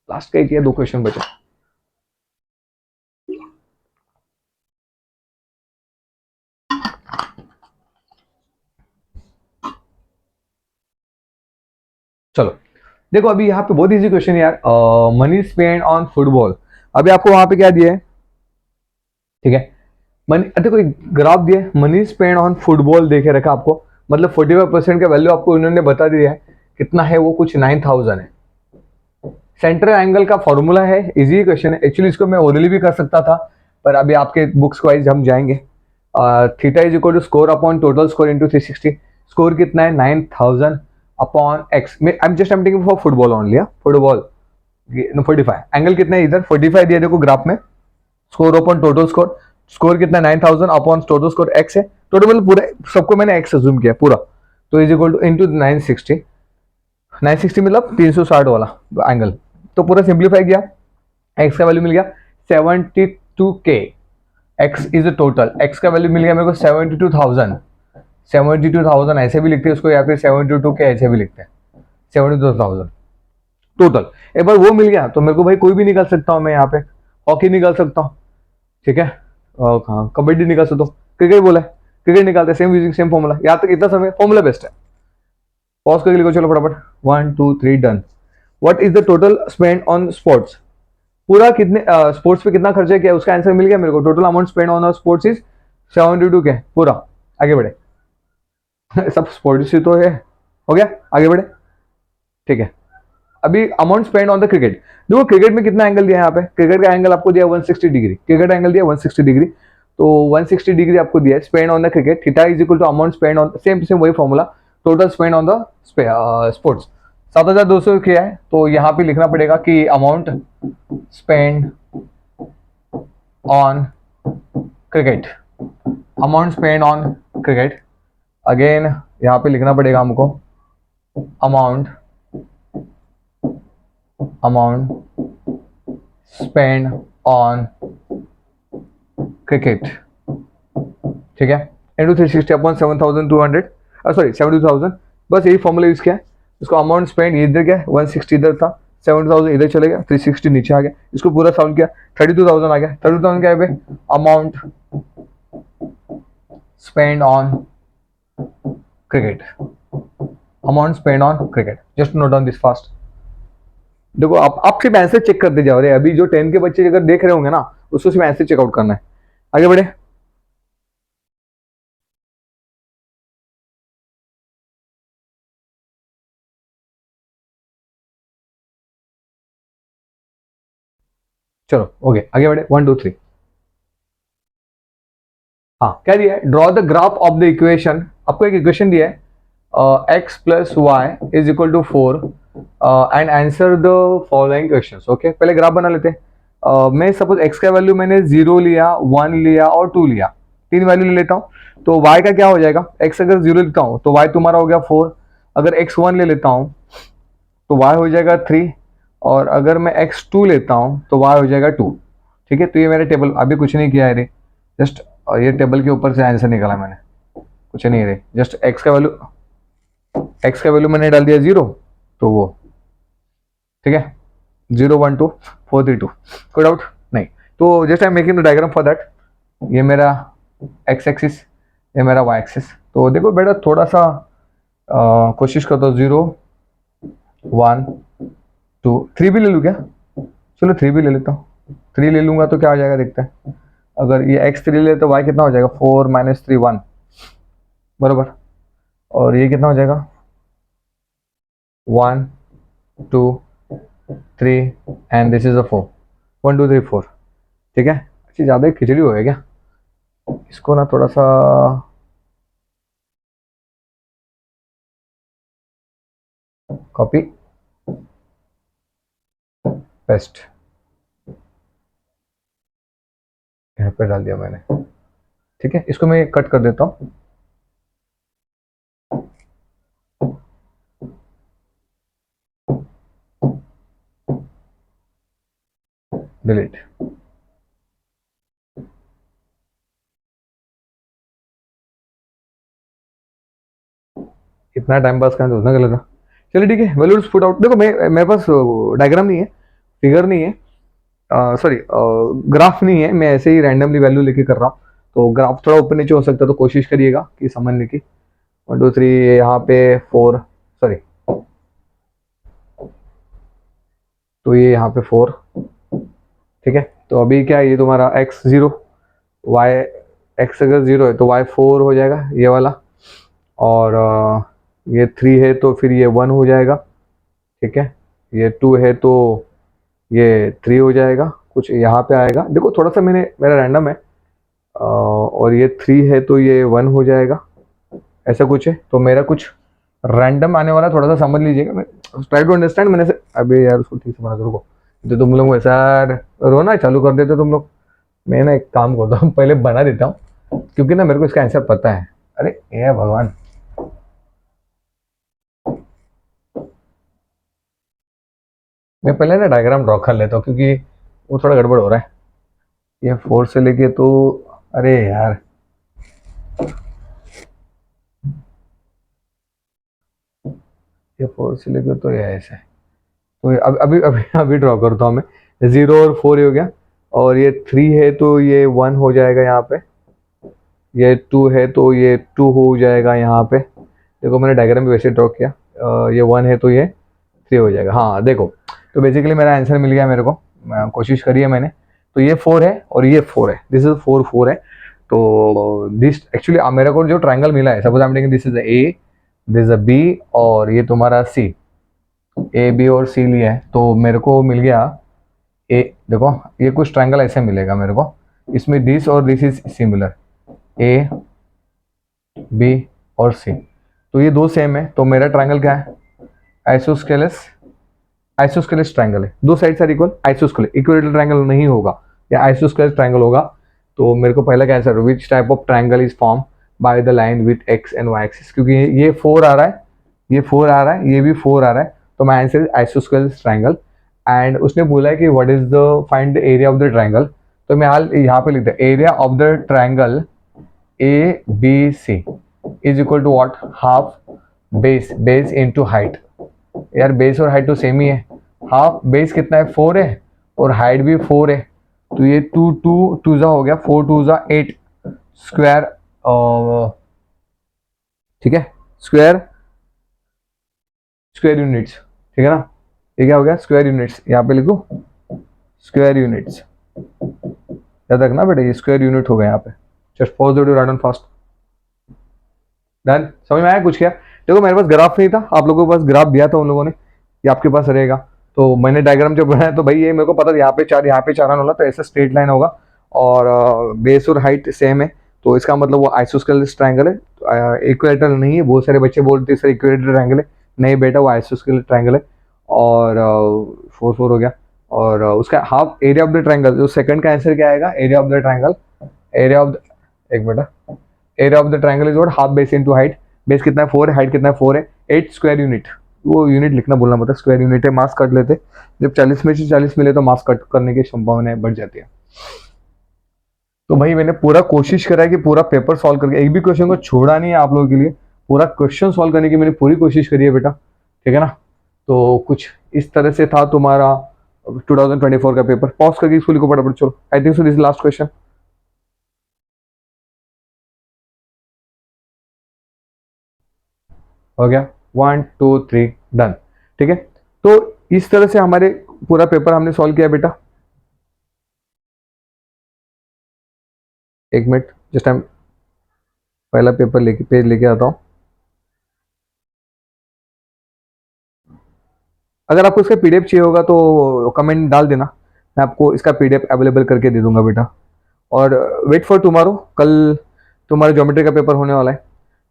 लास्ट का एक या 2 क्वेश्चन बचा। चलो देखो, अभी यहाँ पे बहुत इजी क्वेश्चन है यार। Money spend on football. अभी आपको वहां पे क्या दिया है, ठीक है, मनी देखो एक ग्राफ दिया है, मनी स्पेंड ऑन फुटबॉल देखे रखा आपको, मतलब 45% का वैल्यू आपको उन्होंने बता दिया है। कितना है वो, कुछ 9000 है। सेंट्रल एंगल का फॉर्मूला है, इजी क्वेश्चन है एक्चुअली, इसको मैं ओरली भी कर सकता था, पर अभी आपके बुक्स वाइज हम जाएंगे। Theta is equal to score upon total score into 360। Score कितना है 9000 upon x. I am just taking for football only, football 45। Angle कितना है इधर 45 दिया देखो ग्राफ में। Score upon total score, score कितना 9000 अपॉन टोटल स्कोर एक्स है। टोटल मतलब पूरा सबको मैंने एक्स अज्यूम किया पूरा, तो इज इक्वल टू इंटू 960। 960 मतलब 360 वाला एंगल, तो पूरा सिंप्लीफाई किया, एक्स का वैल्यू मिल गया 72K। X is a total, x का वैल्यू मिल गया मेरे को 72,000। 72,000 ऐसे भी लिखते हैं उसको, या फिर 72K ऐसे भी लिखते हैं, 72,000 टोटल। एक बार वो मिल गया तो मेरे को भाई कोई भी निकाल सकता हूँ मैं यहाँ पे, हॉकी निकाल सकता हूँ, ठीक है, और कबड्डी निकाल सकता हूँ, क्रिकेट बोला है, क्रिकेट निकालते हैं, सेम यूजिंग सेम फॉर्मूला। यहाँ तक इतना समय फॉर्मूला बेस्ट है। पॉज करके लिखो, चलो फटाफट 1 2 3 done. What is the total spend on sports. पूरा कितने स्पोर्ट्स पे कितना खर्चा किया उसका आंसर मिल गया मेरे को। Total amount spend on sports is 72K पूरा। आगे बढ़े सब स्पोर्ट्स ही तो है, हो गया, आगे बढ़े, ठीक है। अभी amount spend on the cricket. देखो क्रिकेट में कितना एंगल दिया है यहाँ पे, क्रिकेट का एंगल आपको दिया 160 डिग्री, क्रिकेट एंगल दिया 160 डिग्री, तो 160 डिग्री आपको दिया है spend on the cricket. Theta is equal to amount spend on, same same वही formula, total spend on the sports. 7200 किया है, तो यहाँ पे लिखना पड़ेगा कि amount spend on cricket, amount spend on cricket. Again यहाँ पे लिखना पड़ेगा हमको अमाउंट स्पेंड ऑन क्रिकेट, ठीक है, इंटू 360 अपॉन 7200, सॉरी 72,000। बस यही फॉर्मूला यूज किया है। इसको अमाउंट स्पेंड इधर गया, 160 इधर था, 70,000 इधर चले गया, 360 नीचे आ गया, इसको पूरा सॉल्व किया, 32,000 आ गया। 32,000 क्या है, amount spend on cricket, amount spend on cricket. Just note down this fast. देखो आप सिर्फ आंसर चेक करते जाओ रे, अभी जो 10 के बच्चे अगर देख रहे होंगे ना, उसको सिर्फ आंसर चेकआउट करना है। आगे बढ़े, चलो ओके आगे बढ़े, 1 2 3। हाँ क्या दिया है, draw the graph of the equation. आपको एक इक्वेशन दिया है, x plus y is equal to 4 and answer the following questions. Okay पहले ग्राफ बना लेते हैं। मैं सपोज x का वैल्यू मैंने 0 लिया, 1 लिया और 2 लिया, 3 वैल्यू ले लेता हूँ, तो y का क्या हो जाएगा, x अगर 0 लेता हूँ तो y तुम्हारा हो गया 4, अगर x1 ले लेता हूँ तो y हो जाएगा 3, और अगर मैं x2 लेता हूँ तो y हो जाएगा 2। ठीक है, तो ये मेरा टेबल, अभी कुछ नहीं किया है रे, जस्ट ये टेबल के ऊपर से आंसर निकाला मैंने, कुछ नहीं रे, जस्ट x का वैल्यू मैंने डाल दिया 0, तो वो ठीक है 0 1 2 4 3 2, कोई डाउट नहीं। तो just I am making the diagram for that. ये मेरा x एक्सिस, ये मेरा y एक्सिस। तो देखो बेटा थोड़ा सा कोशिश करता हूँ, 0 1 2 3 भी ले लूँ क्या, चलो 3 भी ले लेता हूँ। 3 ले लूंगा तो क्या हो जाएगा देखते हैं, अगर ये x3 ले तो y कितना हो जाएगा, 4 - 3 1 बराबर, और ये कितना हो जाएगा 1 2 3 एंड दिस इज अ 4, 1 2 3 4। ठीक है। अच्छी ज़्यादा ही खिचड़ी हो गया क्या? इसको ना थोड़ा सा कॉपी पेस्ट यहाँ पे डाल दिया मैंने। ठीक है, इसको मैं कट कर देता हूँ। डिलीट। इतना टाइम पास करना तो उतना गलत था। चलिए ठीक है, वैल्यूज पुट आउट। देखो मैं मेरे पास डायग्राम नहीं है, फिगर नहीं है, सॉरी ग्राफ नहीं है, मैं ऐसे ही रैंडमली वैल्यू लेके कर रहा हूँ। तो ग्राफ थोड़ा ऊपर नीचे हो सकता है, तो कोशिश करिएगा कि समझने की। 1 2 3 यहाँ पे 4, सॉरी, तो ये यहाँ पे 4। ठीक है, तो अभी क्या है, ये तुम्हारा x 0, y x अगर 0 है तो y 4 हो जाएगा ये वाला, और ये 3 है तो फिर ये 1 हो जाएगा। ठीक है, ये 2 है तो ये 3 हो जाएगा, कुछ यहाँ पे आएगा। देखो थोड़ा सा मैंने, मेरा रैंडम है, और ये 3 है तो ये 1 हो जाएगा, ऐसा कुछ है। तो मेरा कुछ रैंडम आने वाला, थोड़ा सा समझ लीजिएगा। मैं ट्राई टू अंडरस्टैंड। मैंने से अबे यार उसको ठीक से बना दो, रुको। तो तुम लोग वैसा रोना चालू कर देते तुम लोग। मैं ना एक काम करता हूँ, पहले बना देता हूँ, क्योंकि ना मेरे को इसका आंसर पता है। अरे ये भगवान, मैं पहले ना डायग्राम ड्रॉ कर लेता हूँ, क्योंकि वो थोड़ा गड़बड़ हो रहा है। ये 4 से लेके तो, अरे यार, ये 4 से लेके तो ये ऐसे। तो अभी अभी अभी ड्रॉ करता हूँ मैं। 0 और 4 हो गया, और ये 3 है तो ये 1 हो जाएगा यहाँ पे, ये 2 है तो ये 2 हो जाएगा यहाँ पे। देखो मैंने डायग्राम भी वैसे ड्रॉ किया। ये 1 है तो ये 3 हो जाएगा। हाँ देखो, तो बेसिकली मेरा आंसर मिल गया मेरे को। कोशिश करी है मैंने। तो ये 4 है और ये 4 है, दिस इज 4 4 है। तो दिस एक्चुअली मेरे को जो ट्रायंगल मिला है, suppose I am taking this is A, this is a B, और ये तुम्हारा सी। ए बी और सी लिया है तो मेरे को मिल गया ए। देखो ये कुछ ट्रायंगल ऐसे मिलेगा मेरे को, इसमें दिस और this is similar, A B और सी। तो ये दो सेम है, तो मेरा ट्रायंगल क्या है? आइसोस्केलस, आइसोस्केलस ट्रायंगल है। दो sides are equal, isosceles. Equilateral triangle नहीं होगा, या आइसोस्केलस ट्रायंगल होगा। तो मेरे को पहला क्या answer, which type of triangle is form by the line with x and y axis. क्योंकि ये 4 आ रहा है, ये 4 आ रहा है, ये भी 4 आ रहा है, तो my answer is isosceles triangle. And उसने बोला है कि what is the, find the area of the triangle. तो मैं हाल यहाँ पे लिखता हूँ, area of the triangle A B C is equal to what, half base, base into height. यार बेस और हाइट तो सेम ही है। हाफ बेस कितना है, 4 है, और हाइट भी 4 है। तो ये 2 2 2 जा हो गया, 4 2 जा 8 स्क्वायर। ठीक है, स्क्वायर, स्क्वायर यूनिट्स। ठीक है ना, ये क्या हो गया, स्क्वायर यूनिट्स। यहाँ पे लिखो स्क्वायर यूनिट्स, याद रखना बेटा, ये स्क्वायर यूनिट हो गया यहाँ पे। Just pause the right on fast. Done, समझ में आया कुछ क्या? देखो मेरे पास ग्राफ नहीं था, आप लोगों के पास ग्राफ दिया था उन लोगों ने, ये आपके पास रहेगा। तो मैंने डायग्राम जब बनाया तो भाई ये मेरे को पता था, यहाँ पे 4 आने वाला, तो ऐसा स्ट्रेट लाइन होगा, और बेस और हाइट सेम है, तो इसका मतलब वो आइसोस्केलस ट्रायंगल है, इक्वेटर नहीं है। बहुत सारे बच्चे बोलते हैं सर इक्वेटर ट्रायंगल है, नहीं बेटा वो आइसोस्केलस ट्रायंगल है। और 4 4 हो गया, और उसका half area of the triangle, जो सेकंड का आंसर क्या आएगा, area of the triangle, area of the, एक बेटा, area of the triangle is what, half base into height. Base कितना है, 4 है, हाइट कितना है, 4 है, 8 स्क्वायर यूनिट। वो यूनिट लिखना बोलना मतलब, स्क्वायर यूनिट है। मार्क्स कट लेते, जब 40 में से 40 मिले तो मार्क्स कट करने की संभावना बढ़ जाती है। तो भाई मैंने पूरा कोशिश करा है कि पूरा पेपर सॉल्व करके, एक भी क्वेश्चन को छोड़ा नहीं है आप लोगों के लिए। पूरा क्वेश्चन सॉल्व करने की मैंने पूरी कोशिश करी है बेटा, ठीक है ना। तो कुछ इस तरह से था तुम्हारा 2024 का पेपर। पॉज करके इसको लिखो फटाफट, चलो। आई think so this last question हो गया। 1 2 3 डन। ठीक है, तो इस तरह से हमारे पूरा पेपर हमने सॉल्व किया बेटा। एक मिनट, जस्ट टाइम, पहला पेपर लेके, पेज लेके आता हूँ। अगर आपको इसका पीडीएफ चाहिए होगा तो कमेंट डाल देना, मैं आपको इसका पीडीएफ अवेलेबल करके दे दूंगा बेटा। और वेट फॉर टुमारो, कल तुम्हारा ज्योमेट्री का पेपर होने वाला है।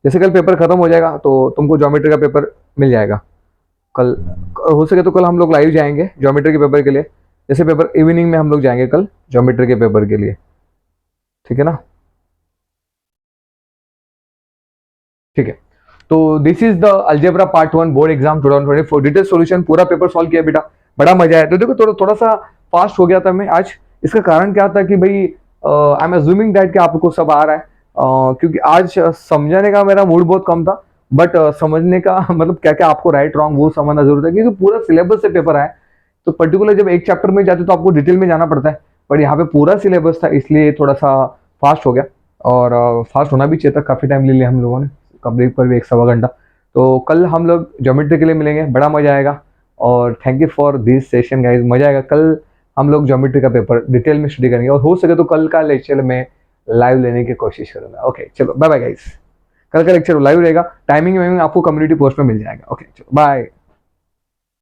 जैसे कल पेपर खत्म हो जाएगा तो तुमको ज्योमेट्री का पेपर मिल जाएगा कल। हो सके तो कल हम लोग लाइव जाएंगे ज्योमेट्री के पेपर के लिए। जैसे पेपर इवनिंग में हम लोग जाएंगे कल ज्योमेट्री के पेपर के लिए, ठीक है ना? ठीक है। तो this is the algebra part 1 board exam 2024 detail solution, पूरा पेपर सॉल्व किया बेटा, बड़ा मजा आया। तो देखो थोड़ा थोड़ा सा फास्ट हो गया था मैं आज। इसका कारण क्या था कि भाई आई एम अज्यूमिंग दैट कि आपको सब आ रहा है, क्योंकि आज समझाने का मेरा मूड बहुत कम था, बट समझने का मतलब क्या क्या आपको राइट रॉन्ग वो समझना जरूर है, क्योंकि पूरा सिलेबस से पेपर आया। तो पर्टिकुलर जब एक चैप्टर में जाते तो आपको डिटेल में जाना पड़ता है, बट यहाँ पे पूरा सिलेबस था इसलिए थोड़ा सा फास्ट हो गया। और फास्ट होना भी चाहिए था, काफ़ी टाइम ले लिया हम लोगों ने, कम्प्लीट पर भी 1 सवा घंटा। तो कल हम लोग ज्योमेट्री के लिए मिलेंगे, बड़ा मजा आएगा। और thank you for this session guys, मजा आएगा। कल हम लोग ज्योमेट्री का पेपर डिटेल में स्टडी करेंगे, और हो सके तो कल का लेक्चर में लाइव लेने की कोशिश करूंगा। ओके चलो बाय बाय गाइज, कल का लेक्चर लाइव रहेगा, टाइमिंग वाइमिंग आपको कम्युनिटी पोस्ट में मिल जाएगा। ओके चलो बाय।